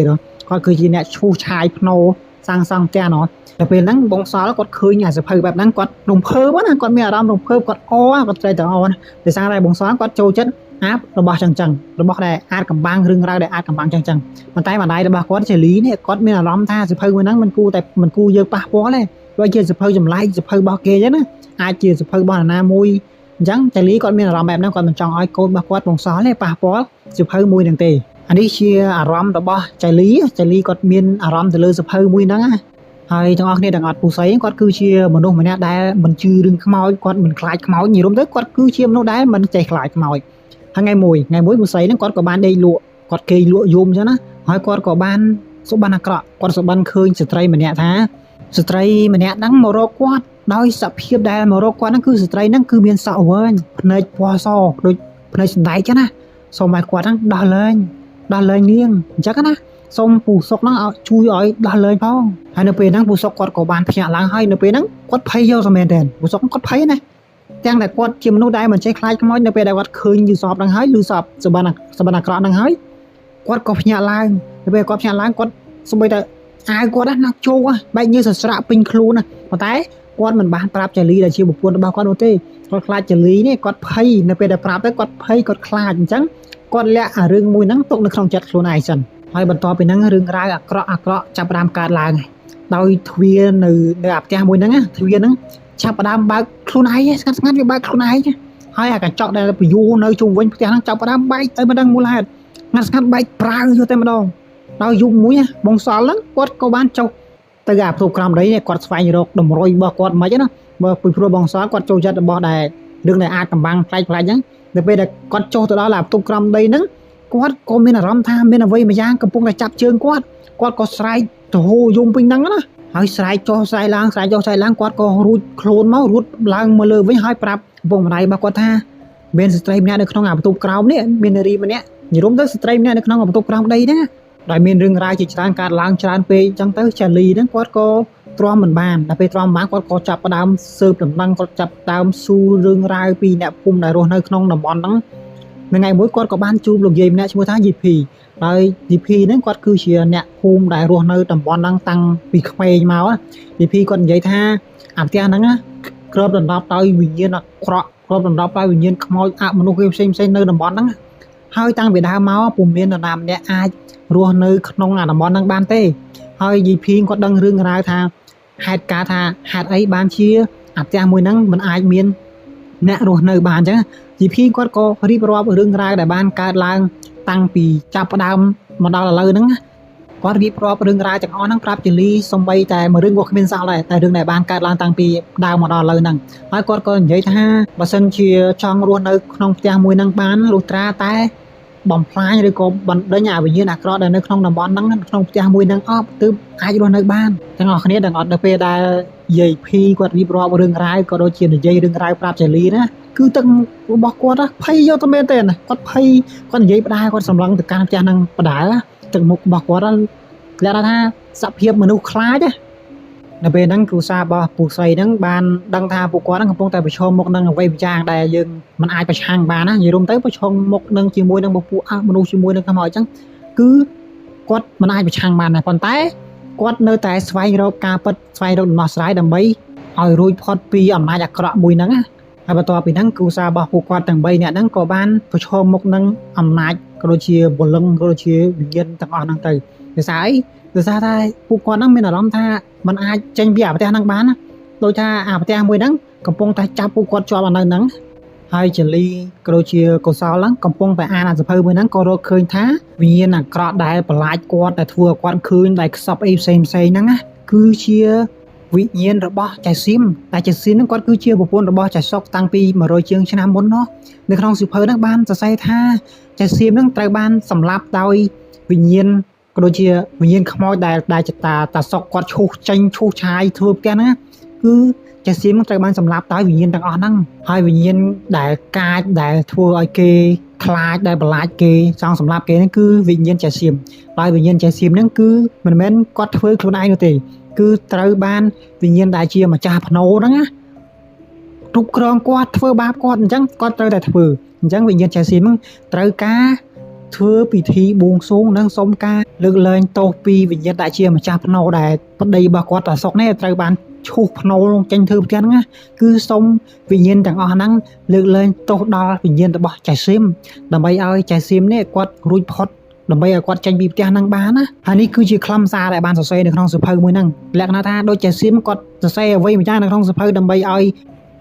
េគាត់គឺជាអ្នកឈូសឆាយភ្នោសាងសង់ផ្ទះនោះតែពេលហ្នឹងបងសល់គាត់ឃើញអាសភៅបែបហ្នឹងគាត់រំភើបណាគាត់មានអារម្មណ៍រំភើបគាត់គាត់ត្រេកត្រអណាដោយសារតែបងសល់គាត់ចូលចិត្តអាបរបស់ចឹងរបស់ដែលអាចកំបាំងរឿងរ៉ាវដែលអាចកំបាំងចឹងប៉ុន្តែម្ដាយរបស់គាត់ជាលីនេះគាត់មានអារម្មណ៍ថាសភៅមួយហ្នឹងមិនគួរយើងប៉ះពាល់ទេព្រោះជាសភៅចម្លែកសភៅរបស់គេចឹងណាអាចជាសភៅរបស់នរណាមួយអញ្ចឹងតែលីគាត់មានអារម្មណ៍បែបហ្នឹងគាត់មិនចង់ឲ្យកូនរបស់គាត់បងសល់ទេប៉ះពាល់សភៅមួយហ្នឹងទេអានេះជាអារម្មណ៍របស់ចៃលីគាត់មានអារម្មណ៍ទៅលើសភៅមួយហ្នឹងណាហើយទាំងអស់គ្នាទាំងអត់ពូស័យគាត់គឺជាមនុស្សម្នាក់ដែលមិនជឿរឿងខ្មោចគាត់មិនខ្លាចខ្មោចនិយាយរួមទៅគាត់គឺជាមនុស្សដែលមិនចេះខ្លាចខ្មោចហើយថ្ងៃមួយពូស័យហ្នឹងគាត់ក៏បានដេកលក់គាត់គេលក់យំអញ្ចឹងណាហើយគាត់ក៏បានសុបិនអាក្រក់គាត់សុបិនឃើញស្ត្រីម្នាក់ថាស្ត្រីម្នាក់ហ្នឹងមករកគាត់ដោយសភាពដែលមករកគាត់ហ្នឹងគឺស្ត្រីហ្នឹងគឺមានសក់វែងភ្នែកពណ៌សដូចភ្នែកសណ្ដែកចឹងណាសូមឲ្យគាត់ហ្នឹងដោះលែងនាងអញ្ចឹងណាសូមពូសុកហ្នឹងជួយឲ្យដោះលែងផងហើយនៅពេលហ្នឹងពូសុកគាត់ក៏បានភ្ញាក់ឡើងហើយនៅពេលហ្នឹងគាត់ភ័យយកតែមែនតើពូសុកគាត់ភ័យណាទាំងតែគាត់ជាមនុស្សដែលមិនចេះខ្លាចខ្មោចនៅពេលដែលគាត់ឃើញយូសបហ្នឹងហើយយូសបសបិនអាក្រក់ហ្នឹងហើយគាត់ក៏ភ្ញាក់ឡើងនៅពេលគាត់ភ្ញាក់ឡើងគាត់សូម្បីតែអាវគាត់ណាជោបែកញើសស្រាក់ពេញខ្លួនណាប៉ុន្តែគាត់មិនបានប្រាប់ចាលីដែលជាប្រពន្ធរបស់គាត់នោះទេគាត់ខ្លាចចាលីនេះគាត់ភ័យនៅពេលដែលប្រាប់ទៅគាត់ភ័យគាត់ខ្លាចអញ្ចឹងគាត់លាក់អារឿងមួយហ្នឹងទុកនៅក្នុងចិត្តខ្លួនឯងសិនហើយបន្ទាប់ពីហ្នឹងរឿងរ៉ាវអាក្រក់ចាប់ផ្ដើមកើតឡើងដោយទ្វារនៅអាផ្ទះមួយហ្នឹងទ្វារហ្នឹងចាប់ផ្ដើមបើកខ្លួនឯងស្ងាត់វាបើកខ្លួនឯងហើយអាកញ្ចក់ដែលពយូរនៅជុំវិញផ្ទះហ្នឹងចាប់ផ្ដើមបែកទៅមិនដឹងមូលហេតុស្ងាត់បែកប្រាវយកតែម្ដងដល់យប់មួយបងសល់ហ្នឹងគាត់ក៏បានចុះទៅអាផ្ទះក្រោមដីនេះគាត់ស្វែងរកតម្រុយរបស់គាត់មិនណាបើពីព្រោះបងសល់គាត់ចូលចិត្តរបស់ដែលរឿងដែលអាចកំបាំងផ្លែកអញ្ចឹងនៅពេលដែលគាត់ចុះទៅដល់អាផ្ទះក្រោមដីហ្នឹងគាត់ក៏មានអារម្មណ៍ថាមានអ្វីមួយយ៉ាងកំពុងតែចាប់ជើងគាត់ក៏ស្រែកទៅហូរយំពេញហ្នឹងណាហើយស្រែកចុះស្រែកឡើងគាត់ក៏រួចខ្លួនមករួចឡើងមកលើវិញហើយប្រាប់ឪពុកម្ដាយរបស់គាត់ថាមានស្ត្រីម្នាក់នៅក្នុងអាបន្ទប់ក្រោមនេះមាននារីម្នាក់និយាយរួមទៅស្ត្រីម្នាក់នៅក្នុងអាបន្ទប់ក្រោមដីហ្នឹង ដោយមានរឿងរ៉ាវជាច្រើនកើតឡើងច្រើនពេកអញ្ចឹងទៅចាលីហ្នឹងគាត់ក៏ទ្រាំមិនបានដល់ពេលទ្រាំមិនបានគាត់ក៏ចាប់ផ្ដើមស៊ើបដំណឹងគាត់ចាប់ផ្ដើមស៊ូរឿងរ៉ាវពីអ្នកភូមិដែលរស់នៅក្នុងតំបន់ហ្នឹងថ្ងៃមួយគាត់ក៏បានជួបលោកយាយម្នាក់ឈ្មោះថា GP ហើយ GP ហ្នឹងគាត់គឺជាអ្នកភូមិដែលរស់នៅតំបន់ហ្នឹងតាំងពីក្មេងមក GP គាត់និយាយថាអាផ្ទះហ្នឹងគ្របដណ្ដប់ដោយវិញ្ញាណអាក្រក់គ្របដណ្ដប់ដោយវិញ្ញាណខ្មោចអមនុស្សផ្សេងៗនៅតំបន់ហ្នឹងហើយតាំងពីដើមមកពុំមាននរណាម្នាក់អាចរស់នៅក្នុងអាតំបន់ហ្នឹងបានទេហើយ GP គាត់ដឹងរឿងរ៉ាវថាហេតុការថាហេតុអីបានជាអាផ្ទះមួយហ្នឹងมันអាចមានអ្នករស់នៅបានអញ្ចឹង GP គាត់ក៏រៀបរាប់រឿងរ៉ាវដែលបានកើតឡើងតាំងពីចាប់ផ្ដើមមកដល់ឥឡូវហ្នឹងគាត់រៀបរាប់រឿងរ៉ាវទាំងអស់ហ្នឹងប្រាប់ជាលីសំបីតែមួយរឿងក៏គ្មានសល់ដែរតែរឿងដែលបានកើតឡើងតាំងពីដើមមកដល់ឥឡូវហ្នឹងហើយគាត់ក៏និយាយថាបើសិនជាចង់រស់នៅក្នុងផ្ទះមួយហ្នឹងបានលុះត្រាតែបំផ្លាញឬក៏បណ្ដេញអាវិញ្ញាណអាក្រក់ដែលនៅក្នុងតំបន់ហ្នឹងក្នុងផ្ទះមួយហ្នឹងអស់ទើបអាចរស់នៅបានទាំងអស់គ្នាទាំងអត់នៅពេលដែលយាយភីគាត់រៀបរាប់រឿងរ៉ាវក៏ដូចជានិយាយរឿងរ៉ាវប្រាប់ជាលីណាគឺទឹករបស់គាត់ភ័យយកទៅមែនទេគាត់ភ័យគាត់និយាយផ្ដាល់គាត់សម្លឹងទៅកាន់ផ្ទះហ្នឹងផ្ដាល់ទឹកមុខរបស់គាត់គេថាសភាពមនុស្សខ្លាចនៅពេលហ្នឹងគ្រូសារបស់ពូស្រីហ្នឹងបានដឹងថាពួកគាត់ហ្នឹងកំពុងតែប្រឈមមុខនឹងអ្វីម្យ៉ាងដែលយើងមិនអាចប្រឆាំងបានណានិយាយរួមទៅប្រឈមមុខនឹងជាមួយនឹងពួកមនុស្សជាមួយនឹងខ្មោចអញ្ចឹងគឺគាត់មិនអាចប្រឆាំងបានដែរប៉ុន្តែគាត់នៅតែស្វែងរកការពិតស្វែងរកដំណោះស្រាយដើម្បីឲ្យរួចផុតពីអំណាចអាក្រក់មួយហ្នឹងណាហើយបន្ទាប់ពីហ្នឹងគ្រូសារបស់ពួកគាត់ទាំង3នាក់ហ្នឹងក៏បានប្រឈមមុខនឹងអំណាចក៏ដូចជាពលឹងក៏ដូចជាវិញ្ញាណទាំងអស់ហ្នឹងទៅដោយសារអីដោយសារតែពួកគាត់ហ្នឹងមានអារម្មណ៍ថាมันអាចចេញពីអាផ្ទះហ្នឹងបានណាដូចថាអាផ្ទះមួយហ្នឹងកំពុងតែចាប់ពួកគាត់ជាប់នៅហ្នឹងហើយចលីក៏ដូចជាកុសលហ្នឹងកំពុងតែអានអាសភៅមួយហ្នឹងក៏រកឃើញថាវិញ្ញាណអាក្រក់ដែលបន្លាចគាត់ដែលធ្វើឲ្យគាត់ឃើញដែលខ្សឹបអីផ្សេងហ្នឹងណាគឺជាវិញ្ញាណរបស់ចៃស៊ីមតែចៃស៊ីមហ្នឹងគាត់គឺជាប្រពន្ធរបស់ចៃសុកតាំងពី100ជាងឆ្នាំមុននោះនៅក្នុងសៀវភៅហ្នឹងបានសរសេរថាចៃស៊ីមហ្នឹងត្រូវបានសម្លាប់ដោយវិញ្ញាណក៏ដូចជាវិញ្ញាណខ្មោចដែលចតាសុកគាត់ឈូសចេញឈូសឆាយធ្វើផ្ទះហ្នឹងគឺចៃស៊ីមត្រូវបានសម្លាប់ដោយវិញ្ញាណទាំងអស់ហ្នឹងហើយវិញ្ញាណដែលកាចដែលធ្វើឲ្យគេខ្លាចដែលបន្លាចគេចង់សម្លាប់គេហ្នឹងគឺវិញ្ញាណចៃស៊ីមហើយវិញ្ញាណចៃស៊ីមហ្នឹងគឺមិនមែនគាត់ធ្វើខ្លួនឯងនោះទេគឺត្រូវបានវិញ្ញាណដែលជាម្ចាស់ភ្នោហ្នឹងណាគ្រប់គ្រងគាត់ធ្វើបាបគាត់អញ្ចឹងគាត់ត្រូវតែធ្វើអញ្ចឹងវិញ្ញាណចៃស៊ីមហ្នឹងត្រូវការធ្វើពិធីបួងសួងនិងសុំការលើកលែងទោសពីវិញ្ញាណដែលជាម្ចាស់ភ្នោដែលប្តីរបស់គាត់តាសុកនេះត្រូវបានឈូសភ្នោចេញធ្វើផ្ទះហ្នឹងណាគឺសុំវិញ្ញាណទាំងអស់ហ្នឹងលើកលែងទោសដល់វិញ្ញាណរបស់ចៃស៊ីមដើម្បីឲ្យចៃស៊ីមនេះគាត់រួចផុតដើម្បីឲ្យគាត់ចេញពីផ្ទះហ្នឹងបានណាហើយនេះគឺជាខ្លឹមសារដែលបានសរសេរនៅក្នុងសៀវភៅមួយហ្នឹងលក្ខណៈថាដូចចៃស៊ីមគាត់សរសេរអ្វីម្យ៉ាងនៅក្នុងសៀវភៅដើម្បីឲ្យ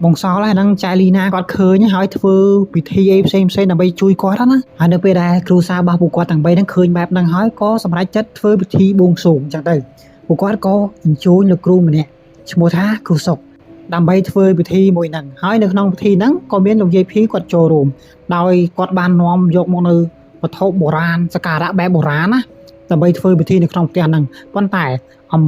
បងសល់ហ្នឹងចៃលីណាគាត់ឃើញហើយធ្វើពិធីអីផ្សេងដើម្បីជួយគាត់ណាហើយនៅពេលដែលគ្រូសារបស់ពួកគាត់ទាំង3ហ្នឹងឃើញបែបហ្នឹងហើយក៏សម្រេចចិត្តធ្វើពិធីបួងសួងអញ្ចឹងទៅពួកគាត់ក៏អញ្ជើញលោកគ្រូម្នាក់ឈ្មោះថាគ្រូសុកដើម្បីធ្វើពិធីមួយហ្នឹងហើយនៅក្នុងពិធីហ្នឹងក៏មានលោកយាយភីគាត់ចូលរួមដោយគាត់បាននាំយកមកនៅវត្ថុបុរាណសក្ការៈបែបបុរាណណាដើម្បីធ្វើពិធីនៅក្នុងផ្ទះហ្នឹងប៉ុន្តែអំ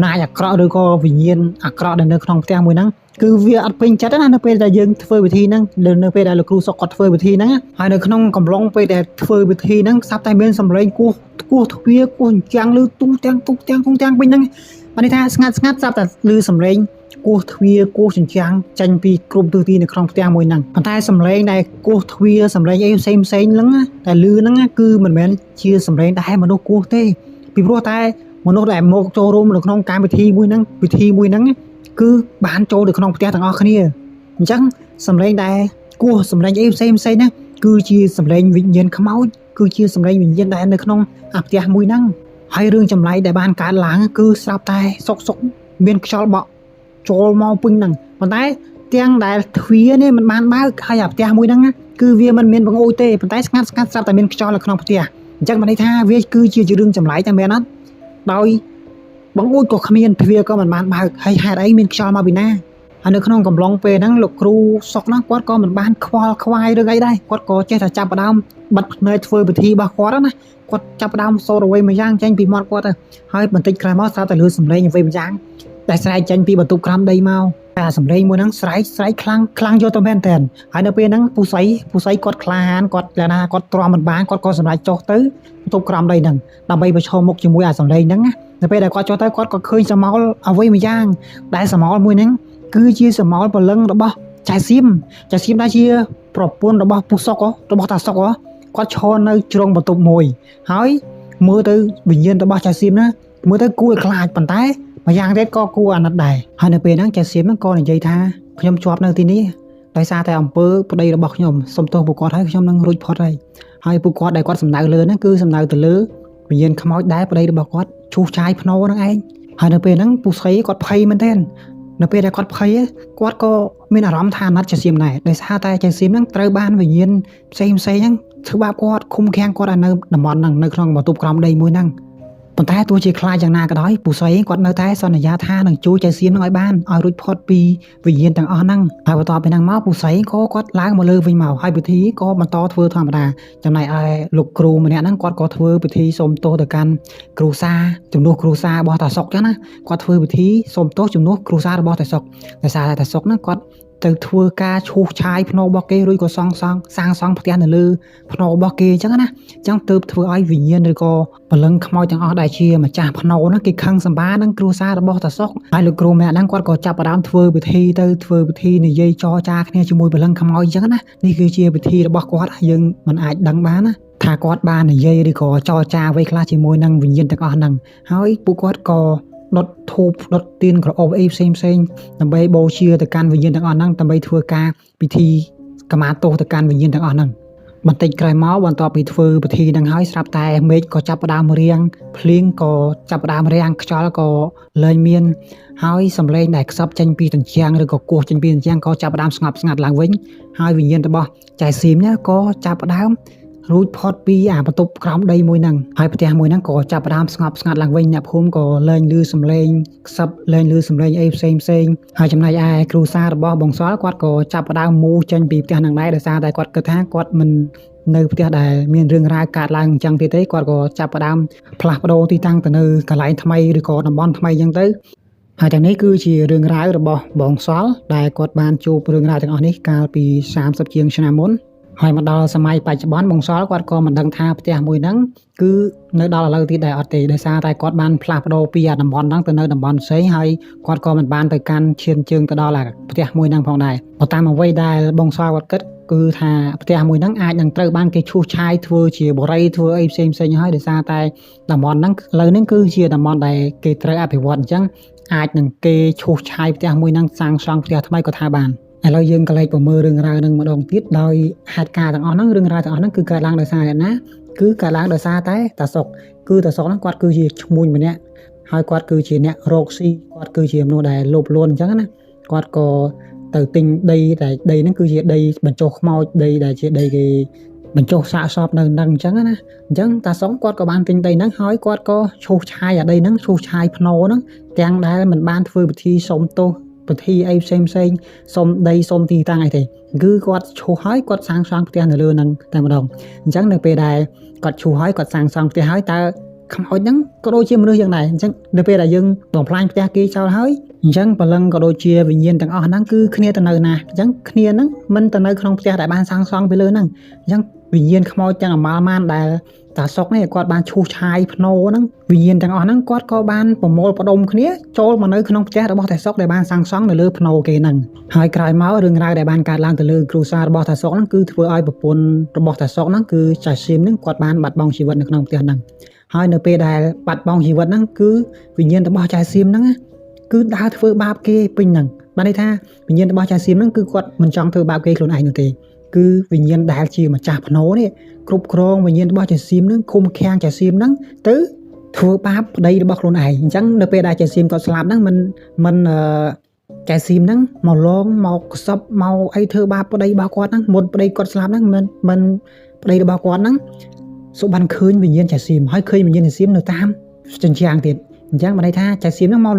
ណាចអាក្រក់ឬក៏វិញ្ញាណអាក្រក់ដែលនៅក្នុងផ្ទះមួយហ្នឹងគឺវាអត់ពេញចិត្តណានៅពេលដែលយើងធ្វើពិធីហ្នឹងនៅពេលដែលលោកគ្រូសុកគាត់ធ្វើពិធីហ្នឹងហើយនៅក្នុងកំឡុងពេលដែលធ្វើពិធីហ្នឹងស្រាប់តែមានសំឡេងគោះទ្វារគោះអញ្ចាំងឮទូទាំងពេញហ្នឹងបានន័យថាស្ងាត់ស្រាប់តែឮសំឡេងគោះទ្វារគោះជញ្ជាំងចេញពីគ្រប់ទិសទីនៅក្នុងផ្ទះមួយហ្នឹងប៉ុន្តែសំឡេងដែលគោះទ្វារសំឡេងអីផ្សេងហ្នឹងតែឮហ្នឹងគឺមិនមែនជាសំឡេងដែលមនុស្សគោះទេពីព្រោះតែមនុស្សដែលមកចូលរួមនៅក្នុងកម្មវិធីមួយហ្នឹងគឺបានចូលទៅក្នុងផ្ទះទាំងអស់គ្នាអញ្ចឹងសំឡេងដែលគោះសំឡេងអីផ្សេងហ្នឹងគឺជាសំឡេងវិញ្ញាណខ្មោចគឺជាសំឡេងវិញ្ញាណដែលនៅក្នុងអាផ្ទះមួយហ្នឹងហើយរឿងចម្លែកដែលបានកើតឡើងគឺស្រាប់តែសុកមានខ្យល់បក់ចូលមកពេញហ្នឹងប៉ុន្តែទាំងដែលទ្វារនេះមិនបានបើកហើយអាផ្ទះមួយហ្នឹងគឺវាមិនមានបង្អួចទេប៉ុន្តែស្ងាត់ស្រាប់តែមានខ្យល់នៅក្នុងផ្ទះអញ្ចឹងបានន័យថាវាគឺជារឿងចម្លែកតែមែនអត់ដោយបង្អួចក៏គ្មានទ្វារក៏មិនបានបើកហើយហេតុអីមានខ្យល់មកពីណាហើយនៅក្នុងកំឡុងពេលហ្នឹងលោកគ្រូសុកហ្នឹងគាត់ក៏មិនបានខ្វល់ខ្វាយរឿងអីដែរគាត់ក៏ចេះតែចាប់ផ្ដើមបិទភ្នែកធ្វើពិធីរបស់គាត់ណាគាត់ចាប់ផ្ដើមសូត្រអ្វីមួយយ៉ាងចេញពីមាត់គាត់ទៅហើយបន្តិចក្រោយមកស្រាប់តែលឺសំឡេងអ្វីមួយយ៉ាងដែលស្រែកចេញពីបន្ទប់ក្រោមដីមក តែសំឡេងមួយហ្នឹងស្រែកខ្លាំងយកទៅមែនតើហើយនៅពេលហ្នឹងពូស័យគាត់ក្លាហានគាត់លក្ខណៈគាត់ទ្រាំមិនបានគាត់ក៏សម្រេចចុះទៅបន្ទប់ក្រោមដីហ្នឹងដើម្បីប្រឈមមុខជាមួយអាសំឡេងហ្នឹងណានៅពេលដែលគាត់ចុះទៅគាត់ក៏ឃើញសមោលអ្វីមួយយ៉ាងដែលសមោលមួយហ្នឹងគឺជាសមោលព្រលឹងរបស់ចៅសៀមដែលជាប្រពន្ធរបស់ពូសុករបស់តាសុកគាត់ឈរនៅជ្រុងបន្ទប់មួយហើយមើលទៅវិញ្ញាណរបស់ចៅសៀមណាមើលទៅគួរឲ្យខ្លាចប៉ុន្តែម្យ៉ាងទៀតក៏គួរអាណិតដែរហើយនៅពេលហ្នឹងចៅសៀមហ្នឹងក៏និយាយថាខ្ញុំជាប់នៅទីនេះដោយសារតែអំពើប្តីរបស់ខ្ញុំសុំទោសពួកគាត់ហើយខ្ញុំនឹងរួចផុតហើយពួកគាត់ដែលគាត់សំដៅលើហ្នឹងគឺសំដៅទៅលើវិញ្ញាណខ្មោចដែរប្តីរបស់គាត់ឈូសឆាយភ្នោហ្នឹងឯងហើយនៅពេលហ្នឹងពូស្រីគាត់ភ័យមែនទែននៅពេលដែលគាត់ភ័យគាត់ក៏មានអារម្មណ៍ថាអាណិតចៅសៀមដែរដោយសារតែចៅសៀមហ្នឹងត្រូវបានវិញ្ញាណផ្សេងហ្នឹងធ្វើបាបគាត់ឃុំឃាំងគាត់នៅតំបន់ហ្នឹងនៅក្នុងបន្ទប់ក្រោមដីមួយហ្នឹងប៉ុន្តែទោះជាខ្លាចយ៉ាងណាក៏ដោយពូស្រីគាត់នៅតែសន្យាថានឹងជួយចៅសៀមហ្នឹងឲ្យបានឲ្យរួចផុតពីវិញ្ញាណទាំងអស់ហ្នឹងហើយបន្ទាប់ពីហ្នឹងមកពូស្រីក៏គាត់ឡើងមកលើវិញមកហើយពិធីក៏បន្តធ្វើធម្មតាចំណែកឯលោកគ្រូម្នាក់ហ្នឹងគាត់ក៏ធ្វើពិធីសូមទោសទៅកាន់គ្រូសាជំនួសគ្រូសារបស់តាសុកចឹងណាគាត់ធ្វើពិធីសូមទោសជំនួសគ្រូសារបស់តាសុកដោយសារតែតាសុកហ្នឹងគាត់ទៅធ្វើការឈូសឆាយភ្នោរបស់គេរួចក៏សាងសង់ផ្ទះនៅលើភ្នោរបស់គេអញ្ចឹងណាអញ្ចឹងទើបធ្វើឲ្យវិញ្ញាណឬក៏ព្រលឹងខ្មោចទាំងអស់ដែលជាម្ចាស់ភ្នោហ្នឹងគេខឹងសម្បានឹងគ្រួសាររបស់តាសុកហើយលោកគ្រូម្នាក់ហ្នឹងគាត់ក៏ចាប់ផ្ដើមធ្វើពិធីនិយាយចរចាគ្នាជាមួយព្រលឹងខ្មោចអញ្ចឹងណានេះគឺជាពិធីរបស់គាត់យើងមិនអាចដឹងបានណាថាគាត់បាននិយាយឬក៏ចរចាអ្វីខ្លះជាមួយនឹងវិញ្ញាណទាំងអស់ហ្នឹងហើយពួកគាត់ក៏ដុតធូបដុតទៀនក្រអូបអីផ្សេងដើម្បីបូជាទៅកាន់វិញ្ញាណទាំងអស់ហ្នឹងដើម្បីធ្វើការពិធីកម្មាទោសទៅកាន់វិញ្ញាណទាំងអស់ហ្នឹងបន្តិចក្រោយមកបន្ទាប់ពីធ្វើពិធីហ្នឹងហើយស្រាប់តែមេឃក៏ចាប់ផ្ដើមរាំងភ្លៀងក៏ចាប់ផ្ដើមរាំងខ្យល់ក៏លែងមានហើយសំឡេងដែលខ្សឹបចេញពីជញ្ជាំងឬក៏គោះចេញពីជញ្ជាំងក៏ចាប់ផ្ដើមស្ងប់ស្ងាត់ឡើងវិញហើយវិញ្ញាណរបស់ចៅស៊ីមនេះក៏ចាប់ផ្ដើមរួចផុតពីបន្ទប់ក្រោមដីមួយហ្នឹងហើយផ្ទះមួយហ្នឹងក៏ចាប់ផ្ដើមស្ងប់ស្ងាត់ឡើងវិញអ្នកភូមិក៏លែងឮសំឡេងខ្សឹបលែងឮសំឡេងអីផ្សេងហើយចំណែកឯគ្រូសារបស់បងសល់គាត់ក៏ចាប់ផ្ដើមមូសចេញពីផ្ទះហ្នឹងដែរដោយសារតែគាត់គិតថាគាត់មិននៅផ្ទះដែលមានរឿងរ៉ាវកើតឡើងអញ្ចឹងទៀតទេគាត់ក៏ចាប់ផ្ដើមផ្លាស់ប្ដូរទីតាំងទៅនៅកន្លែងថ្មីឬក៏តំបន់ថ្មីអញ្ចឹងទៅហើយទាំងនេះគឺជារឿងរ៉ាវរបស់បងសល់ដែលគាត់បានជួបរឿងរ៉ាវទាំងអស់នេះកាលពី30ជាងឆ្នាំមុនហើយមកដល់សម័យបច្ចុប្បន្នបងសល់គាត់ក៏មិនដឹងថាផ្ទះមួយហ្នឹងគឺនៅដល់ឥឡូវទៀតដែរអត់ទេដោយសារតែគាត់បានផ្លាស់ប្ដូរពីតំបន់ហ្នឹងទៅនៅតំបន់ផ្សេងហើយគាត់ក៏មិនបានទៅកាន់ឈានជើងទៅដល់ផ្ទះមួយហ្នឹងផងដែរប៉ុន្តែអ្វីដែលបងសល់គាត់គិតគឺថាផ្ទះមួយហ្នឹងអាចនឹងត្រូវបានគេឈូសឆាយធ្វើជាបរិយាធ្វើអីផ្សេងហើយដោយសារតែតំបន់ហ្នឹងឥឡូវហ្នឹងគឺជាតំបន់ដែលគេត្រូវអភិវឌ្ឍអញ្ចឹងអាចនឹងគេឈូសឆាយផ្ទះមួយហ្នឹងសាងសង់ផ្ទះថ្មីក៏ថាបានឥឡូវយើងក៏លេចពមើលរឿងរ៉ាវនឹងម្ដងទៀតដោយហេតុការណ៍ទាំងអស់ហ្នឹងរឿងរ៉ាវទាំងអស់ហ្នឹងគឺកើតឡើងដោយសារអ្នកណាគឺកើតឡើងដោយសារតែតាសុកគឺតាសុកហ្នឹងគាត់គឺជាឈ្មួញម្នាក់ហើយគាត់គឺជាអ្នករកស៊ីគាត់គឺជាមនុស្សដែលលោភលន់អញ្ចឹងណាគាត់ក៏ទៅទិញដីតែដីហ្នឹងគឺជាដីបញ្ចុះខ្មោចដីដែលជាដីគេបញ្ចុះសាកសពនៅហ្នឹងអញ្ចឹងណាអញ្ចឹងតាសុកគាត់ក៏បានទិញដីហ្នឹងហើយគាត់ក៏ឈូសឆាយអាដីហ្នឹងឈូសឆាយភ្នោហ្នឹងទាំងដែលមិនបានធ្វើពិធីសុំទោសពិធីអីផ្សេងសុំដីសុំទីតាំងអីទេគឺគាត់ឈូសហើយគាត់សាងសង់ផ្ទះនៅលើហ្នឹងតែម្ដងអញ្ចឹងនៅពេលដែលគាត់ឈូសហើយគាត់សាងសង់ផ្ទះហើយតើខ្មោចហ្នឹងក៏ដូចជាមនុស្សយ៉ាងដែរអញ្ចឹងនៅពេលដែលយើងបំផ្លាញផ្ទះគេចោលហើយអញ្ចឹងព្រលឹងក៏ដូចជាវិញ្ញាណទាំងអស់ហ្នឹងគឺគ្នាទៅនៅណាអញ្ចឹងគ្នាហ្នឹងមិនទៅនៅក្នុងផ្ទះដែលបានសាងសង់ពីលើហ្នឹងអញ្ចឹងវិញ្ញាណខ្មោចទាំងអមាលម៉ានដែលតាសុកនេះគាត់បានឈូសឆាយភ្នោហ្នឹងវិញ្ញាណទាំងអស់ហ្នឹងគាត់ក៏បានប្រមូលផ្ដុំគ្នាចូលមកនៅក្នុងផ្ទះរបស់តាសុកដែលបានសាងសង់នៅលើភ្នោគេហ្នឹងហើយក្រោយមករឿងរ៉ាវដែលបានកើតឡើងទៅលើគ្រួសាររបស់តាសុកហ្នឹងគឺធ្វើឲ្យប្រពន្ធរបស់តាសុកហ្នឹងគឺចៅសៀមហ្នឹងគាត់បានបាត់បង់ជីវិតនៅក្នុងផ្ទះហ្នឹងហើយនៅពេលដែលបាត់បង់ជីវិតហ្នឹងគឺវិញ្ញាណរបស់ចៅសៀមហ្នឹងគឺដើរធ្វើបាបគេពេញហ្នឹងបានន័យថាវិញ្ញាណរបស់ចៅសៀមហ្នឹងគឺគាត់មិនចង់ធ្វើបាបគេខ្លួនឯងនោះទេគឺវិញ្ញាណដែលជាម្ចាស់ភ្នោនេះគ្រប់គ្រងវិញ្ញាណរបស់ចៅសៀមហ្នឹងឃុំឃាំងចៅសៀមហ្នឹងទៅធ្វើបាបប្តីរបស់ខ្លួនឯងអញ្ចឹងនៅពេលដែលចៅសៀមគាត់ស្លាប់ហ្នឹងមិនចៅសៀមហ្នឹងមកលងមកកសបមកអីធ្វើបាបប្តីរបស់គាត់ហ្នឹងមុនប្តីគាត់ស្លាប់ហ្នឹងមិនប្តីរបស់គាត់ហ្នឹងសុបានឃើញវិញ្ញាណចៅសៀមហើយឃើញវិញ្ញាណចៅសៀមនៅតាមជញ្ជាំងទៀតអញ្ចឹងបានន័យថាចៅសៀមហ្នឹងមក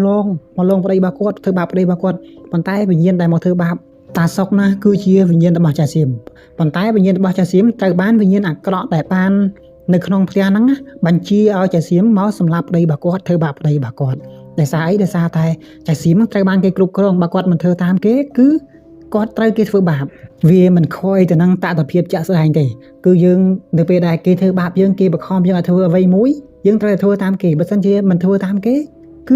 លងប្តីរបស់គាត់ធ្វើបាបប្តីរបស់គាត់ប៉ុន្តែវិញ្ញាណដែលមកធ្វើបាបតាសុកណាគឺជាវិញ្ញាណរបស់ចៅសៀមប៉ុន្តែវិញ្ញាណរបស់ចៅសៀមត្រូវបានវិញ្ញាណអាក្រក់ដែលបាននៅក្នុងផ្ទះហ្នឹងបញ្ជាឲ្យចៅសៀមមកសម្លាប់ប្តីរបស់គាត់ធ្វើបាបប្តីរបស់គាត់អ ដោយសារអីដោយសារតែចៅសៀមត្រូវបានគេគ្រប់គ្រងបើគាត់មិនធ្វើតាមគេគឺគាត់ត្រូវគេធ្វើបាបវាមិនខុសអីទៅនឹងតថភាពជាក់ស្ដែងទេគឺយើងនៅពេលដែលគេធ្វើបាបយើងគេបង្ខំយើងឲ្យធ្វើអ្វីមួយយើងត្រូវតែធ្វើតាមគេបើមិនជាមិនធ្វើតាមគេគឺ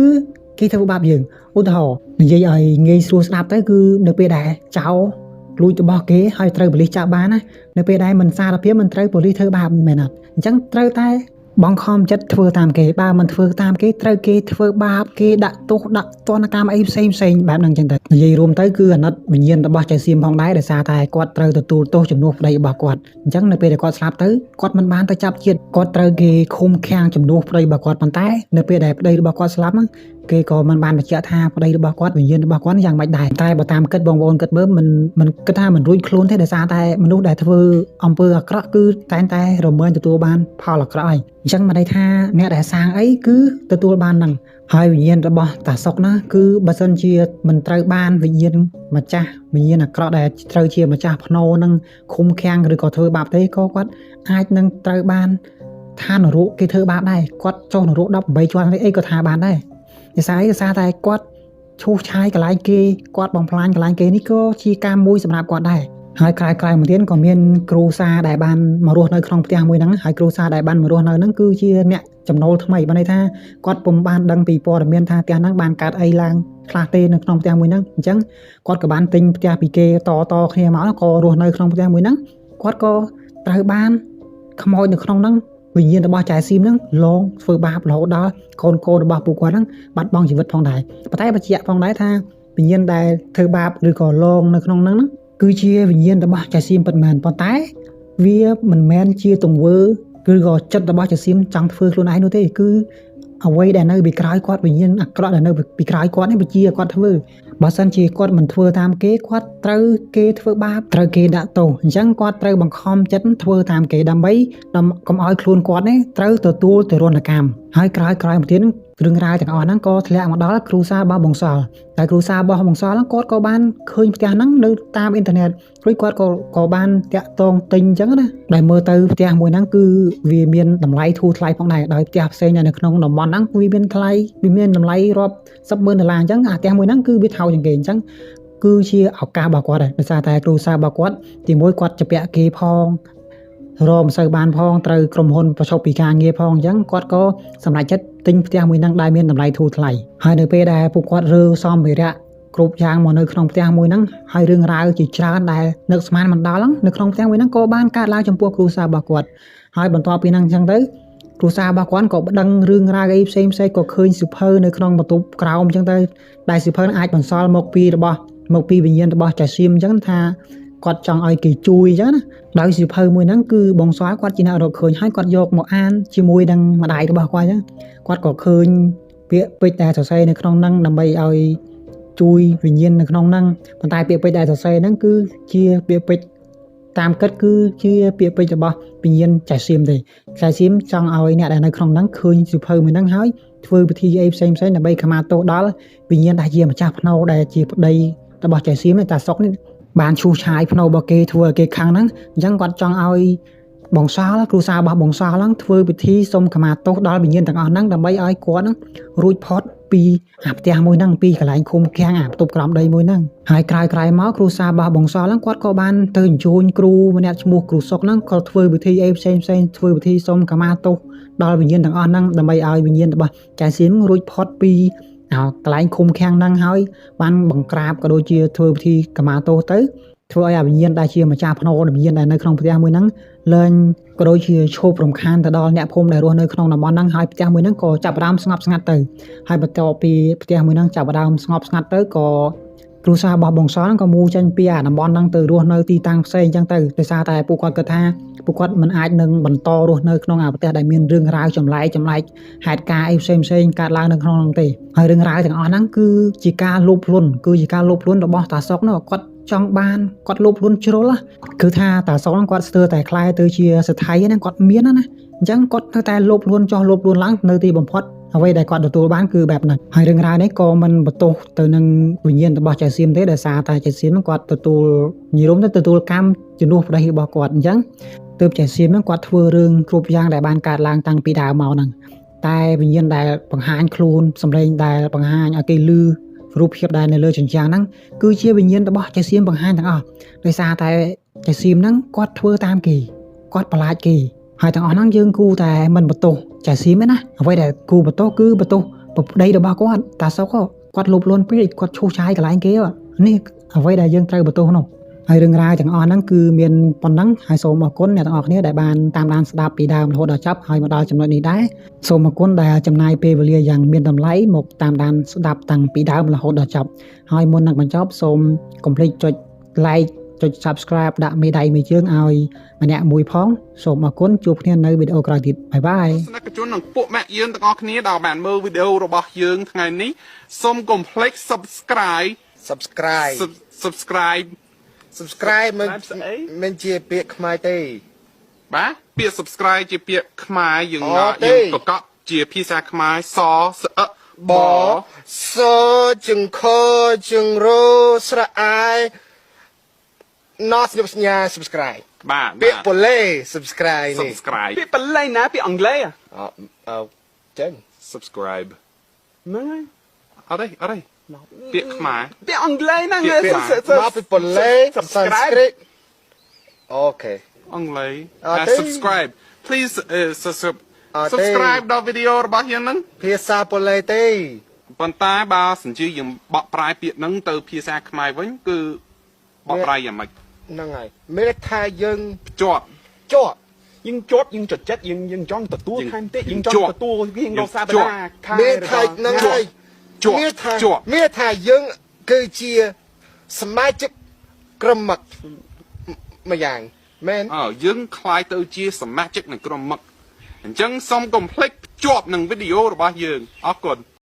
គេធ្វើបាបយើងឧទាហរណ៍និយាយឲ្យងាយស្រួលស្ដាប់ទៅគឺនៅពេលដែលចៅលួចរបស់គេហើយត្រូវប៉ូលីសចាប់បានណានៅពេលដែលមិនសារភាពមិនត្រូវប៉ូលីសធ្វើបាបមែនអត់អញ្ចឹងត្រូវតែបង្ខំចិត្តធ្វើតាមគេបើមិនធ្វើតាមគេត្រូវគេធ្វើបាបគេដាក់ទោសដាក់ទណ្ឌកម្មអីផ្សេងបែបហ្នឹងអញ្ចឹងទៅនិយាយរួមទៅគឺអាណិតវិញ្ញាណរបស់ចៅសៀមផងដែរដោយសារតែគាត់ត្រូវទទួលទោសជំនួសប្តីរបស់គាត់អញ្ចឹងនៅពេលដែលគាត់ស្លាប់ទៅគាត់មិនបានទៅចាប់ជាតិគាត់ត្រូវគេឃុំឃាំងជំនួសប្តីរបស់គាត់ប៉ុន្តែនៅពេលដែលប្តីរបស់គាត់ស្លាប់ហ្នឹងគេក៏មិនបានបញ្ជាក់ថាប្តីរបស់គាត់វិញ្ញាណរបស់គាត់យ៉ាងម៉េចដែរតែបើតាមគិតបងប្អូនគិតមើលមិនគិតថាមិនរួចខ្លួនទេដោយសារតែមនុស្សដែលធ្វើអំពើអាក្រក់គឺតែងតែរមែងទទួលបានផលអាក្រក់ហើយអញ្ចឹងមិនន័យថាអ្នកដែលសាងអីគឺទទួលបានហ្នឹងហើយវិញ្ញាណរបស់តាសុកណាគឺបើសិនជាមិនត្រូវបានវិញ្ញាណម្ចាស់វិញ្ញាណអាក្រក់ដែលត្រូវជាម្ចាស់ភ្នោនឹងឃុំឃាំងឬក៏ធ្វើបាបទេក៏គាត់អាចនឹងត្រូវបានឋាននរកគេធ្វើបាបដែរគាត់ចុះនរក18ជាន់អីក៏ថាបានដែរដោយសារតែគាត់ឈូសឆាយកន្លែងគេគាត់បំផ្លាញកន្លែងគេនេះក៏ជាការមួយសម្រាប់គាត់ដែរហើយក្រៅមកទៀតក៏មានគ្រូសាដែលបានមករស់នៅក្នុងផ្ទះមួយហ្នឹងហើយគ្រូសាដែលបានមករស់នៅហ្នឹងគឺជាអ្នកចំណូលថ្មីបានន័យថាគាត់ពុំបានដឹងពីព័ត៌មានថាផ្ទះហ្នឹងបានកើតអីឡើងខ្លះទេនៅក្នុងផ្ទះមួយហ្នឹងអញ្ចឹងគាត់ក៏បានទិញផ្ទះពីគេតគ្នាមកក៏រស់នៅក្នុងផ្ទះមួយហ្នឹងគាត់ក៏ត្រូវបានខ្មោចនៅក្នុងហ្នឹងវិញ្ញាណរបស់ចៅសៀមហ្នឹងលងធ្វើបាបរហូតដល់កូនរបស់ពួកគាត់ហ្នឹងបាត់បង់ជីវិតផងដែរប៉ុន្តែបញ្ជាក់ផងដែរថាវិញ្ញាណដែលធ្វើបាបឬក៏លងនៅក្នុងហ្នឹងគឺជាវិញ្ញាណរបស់ចៅសៀមពិតមែនប៉ុន្តែវាមិនមែនជាទង្វើឬក៏ចិត្តរបស់ចៅសៀមចង់ធ្វើខ្លួនឯងនោះទេគឺអ្វីដែលនៅពីក្រោយគាត់វិញ្ញាណអាក្រក់ដែលនៅពីក្រោយគាត់នេះបញ្ជាគាត់ធ្វើបើសិនជាគាត់មិនធ្វើតាមគេគាត់ត្រូវគេធ្វើបាបត្រូវគេដាក់ទោសអញ្ចឹងគាត់ត្រូវបង្ខំចិត្តធ្វើតាមគេដើម្បីកុំឲ្យខ្លួនគាត់នេះត្រូវទទួលទរណកម្មហើយក្រោយមកទៀតរឿងរ៉ាវទាំងអស់ហ្នឹងក៏ធ្លាក់មកដល់គ្រូសារបស់បងសល់តែគ្រូសារបស់បងសល់ហ្នឹងគាត់ក៏បានឃើញផ្ទះហ្នឹងនៅតាមអ៊ីនធឺណិតរួចគាត់ក៏បានតាក់ទងទិញអញ្ចឹងណាដែលមើលទៅផ្ទះមួយហ្នឹងគឺវាមានតម្លៃធូរថ្លៃផងដែរដោយផ្ទះផ្សេងនៅក្នុងតំបន់ហ្នឹងវាមានថ្លៃវាមានតម្លៃរាប់$10,000អញ្ចឹងអាផ្ទះមួយហ្នឹងគឺវាថោកជាងគេអញ្ចឹងគឺជាឱកាសរបស់គាត់ដែរដោយសារតែគ្រូសារបស់គាត់ទីមួយគាត់ជពាក់គេផងរមសូវបានផងត្រូវក្រុមហ៊ុនប្រឈប់ពីការងារផងអញ្ចឹងគាត់ក៏សម្រេចចិត្តទិញផ្ទះមួយហ្នឹងដែលមានតម្លៃធូរថ្លៃហើយនៅពេលដែលពួកគាត់រើសម្ភារៈគ្រប់យ៉ាងមកនៅក្នុងផ្ទះមួយហ្នឹងហើយរឿងរ៉ាវជាច្រើនដែលនឹកស្មានមិនដល់ហ្នឹងនៅក្នុងផ្ទះមួយហ្នឹងក៏បានកើតឡើងចំពោះគ្រួសាររបស់គាត់ហើយបន្ទាប់ពីហ្នឹងអញ្ចឹងទៅគ្រួសាររបស់គាត់ក៏ប្តឹងរឿងរ៉ាវអីផ្សេងក៏ឃើញសិភៅនៅក្នុងបន្ទប់ក្រោមអញ្ចឹងទៅដែលសិភៅអាចបន្សល់មកពីវិញ្ញាណរបស់ចៅសៀមអញ្ចឹងថាគាត់ចង់ឲ្យគេជួយអញ្ចឹងណាដោយសិភៅមួយហ្នឹងគឺបងស្វាយគាត់ជាអ្នករកឃើញហើយគាត់យកមកអានជាមួយនឹងម្ដាយរបស់គាត់អញ្ចឹងគាត់ក៏ឃើញពាក្យពេចន៍ដែលសរសេរនៅក្នុងហ្នឹងដើម្បីឲ្យជួយវិញ្ញាណនៅក្នុងហ្នឹងប៉ុន្តែពាក្យពេចន៍ដែលសរសេរហ្នឹងគឺជាពាក្យពេចន៍តាមគិតគឺជាពាក្យពេចន៍របស់វិញ្ញាណចៅសៀមទេចៅសៀមចង់ឲ្យអ្នកដែលនៅក្នុងហ្នឹងឃើញសិភៅមួយហ្នឹងហើយធ្វើពិធីអីផ្សេងដើម្បីខមាទោសដល់វិញ្ញាណដែលជាម្ចាស់ភ្នោដែលជាប្តីរបស់ចៅសៀមនេះតាសុកនេះបានឈូសឆាយភ្នោរបស់គេធ្វើឲ្យគេខាងហ្នឹងអញ្ចឹងគាត់ចង់ឲ្យបងសល់គ្រូសារបស់បងសល់ហ្នឹងធ្វើពិធីសុំខមាទោសដល់វិញ្ញាណទាំងអស់ហ្នឹងដើម្បីឲ្យគាត់ហ្នឹងរួចផុតពីអាផ្ទះមួយហ្នឹងពីកន្លែងឃុំឃាំងអាបន្ទប់ក្រោមដីមួយហ្នឹងហើយក្រោយមកគ្រូសារបស់បងសល់ហ្នឹងគាត់ក៏បានទៅអញ្ជើញគ្រូម្នាក់ឈ្មោះគ្រូសុកហ្នឹងក៏ធ្វើពិធីអីផ្សេងធ្វើពិធីសុំខមាទោសដល់វិញ្ញាណទាំងអស់ហ្នឹងដើម្បីឲ្យវិញ្ញាណរបស់ចៅសៀមរួចផុតពីកន្លែងឃុំឃាំងហ្នឹងហើយបានបង្ក្រាបក៏ដូចជាធ្វើពិធីខមាទោសទៅធ្វើឲ្យវិញ្ញាណដែលជាម្ចាស់ភ្នោវិញ្ញាណដែលនៅក្នុងផ្ទះមួយហ្នឹងលែងក៏ដូចជាឈប់រំខានទៅដល់អ្នកភូមិដែលរស់នៅក្នុងតំបន់ហ្នឹងហើយផ្ទះមួយហ្នឹងក៏ចាប់ផ្ដើមស្ងប់ស្ងាត់ទៅហើយបន្ទាប់ពីផ្ទះមួយហ្នឹងចាប់ផ្ដើមស្ងប់ស្ងាត់ទៅក៏គ្រួសាររបស់បងសល់ហ្នឹងក៏មូលចេញពីអាតំបន់ហ្នឹងទៅរស់នៅទីតាំងផ្សេងអញ្ចឹងទៅដោយសារតែពួកគាត់គិតថាពួកគាត់មិនអាចនឹងបន្តរស់នៅក្នុងអាផ្ទះដែលមានរឿងរ៉ាវចម្លែកហេតុការណ៍អីផ្សេងកើតឡើងនៅក្នុងហ្នឹងទេហើយរឿងរ៉ាវទាំងអស់ហ្នឹងគឺជាការលោភលន់របស់តាសុកនោះគាត់ចង់បានគាត់លោភលន់ជ្រុលគឺថាតាសុកហ្នឹងគាត់ស្ទើរតែខ្លាយទៅជាសថីហ្នឹងគាត់មានណាអញ្ចឹងគាត់នៅតែលោភលន់ឡើងនៅទីបំផុតអ្វីដែលគាត់ទទួលបានគឺបែបហ្នឹងហើយរឿងរ៉ាវនេះក៏មិនបន្ទោសទៅនឹងវិញ្ញាណរបស់ចៅសៀមទេដោយសារតែចៅសៀមគាត់ទទួលនិយមទៅទទួលកម្មជំនួសប្តីរបស់គាត់អញ្ចឹងទើបចៅសៀមហ្នឹងគាត់ធ្វើរឿងគ្រប់យ៉ាងដែលបានកើតឡើងតាំងពីដើមមកហ្នឹង តែវិញ្ញាណដែលបង្ហាញខ្លួនសម្លេងដែលបង្ហាញឲ្យគេឮរូបភាពដែលនៅលើជញ្ជាំងហ្នឹងគឺជាវិញ្ញាណរបស់ចៅសៀមបង្ហាញទាំងអស់ដោយសារតែចៅសៀមហ្នឹងគាត់ធ្វើតាមគេគាត់បន្លាចគេហើយទាំងអស់ហ្នឹងយើងគូតែមិនបន្ទោសចៅសៀមទេណាអ្វីដែលគូបន្ទោសគឺបន្ទោសប្រប្តីរបស់គាត់តាសុកគាត់លោភលន់ពេកគាត់ឈូសឆាយកន្លែងគេនេះអ្វីដែលយើងត្រូវបន្ទោសនោះហើយរឿងរ៉ាវទាំងអស់ហ្នឹងគឺមានប៉ុណ្ណឹងហើយសូមអរគុណអ្នកទាំងអស់គ្នាដែលបានតាមដានស្ដាប់ពីដើមរហូតដល់ចប់ហើយមកដល់ចំណុចនេះដែរសូមអរគុណដែលចំណាយពេលវេលាយ៉ាងមានតម្លៃមកតាមដានស្ដាប់តាំងពីដើមរហូតដល់ចប់ហើយមុននឹងបញ្ចប់សូមកុំភ្លេចចុច like ចុច subscribe ដាក់មេដៃមួយជើងឲ្យម្នាក់មួយផងសូមអរគុណជួបគ្នានៅវីដេអូក្រោយទៀតបាយបាយ សកម្មជននិងពួកម៉ាក់យើងទាំងអស់គ្នាដែលបានមើលវីដេអូរបស់យើងថ្ងៃនេះសូមកុំភ្លេច subscribe មិនជាពាក្យខ្មែរទេ បាទពាក្យ subscribe ជាពាក្យខ្មែរយើងប្រកបជាភាសាខ្មែរសស្អឹក បសជឹងខជឹងរោស្រអែណោះស្ញប់សញ្ញា subscribe បាទ ពាក្យប៉ូឡេ subscribe នេះ subscribe ពាក្យបល័យណាពាក្យអង់គ្លេស ចឹង subscribe ហ្នឹងហើយ អត់ទេពាក្យខ្មែរ ពាក្យអង់គ្លេសហ្នឹង មកពីប៉ូឡេ Sanskrit អូខេ អង់គ្លេស អត់ទេ subscribe please subscribe ដល់វីដេអូរបស់យើងហ្នឹង ភាសាប៉ូឡេទេ ប៉ុន្តែបើសិនជាយើងបកប្រែពាក្យហ្នឹងទៅភាសាខ្មែរវិញគឺបកប្រែយ៉ាងម៉េច ហ្នឹងហើយមានថាយើង ជាប់ ជាប់ យើងជាប់យើងចត់ចិត្តយើងចង់ទទួលថែមទៀតយើងចង់ទទួលយើងរកសាបដាខែ មានថាហ្នឹងហើយ ជាប់ មានថាយើងគឺជាសមាជិកក្រុមមិត្តមួយយ៉ាងមែន យើងខ្លាយទៅជាសមាជិកនៃក្រុមមិត្តអញ្ចឹងសូមកុំភ្លេចភ្ជាប់នឹងវីដេអូរបស់យើងអរគុណ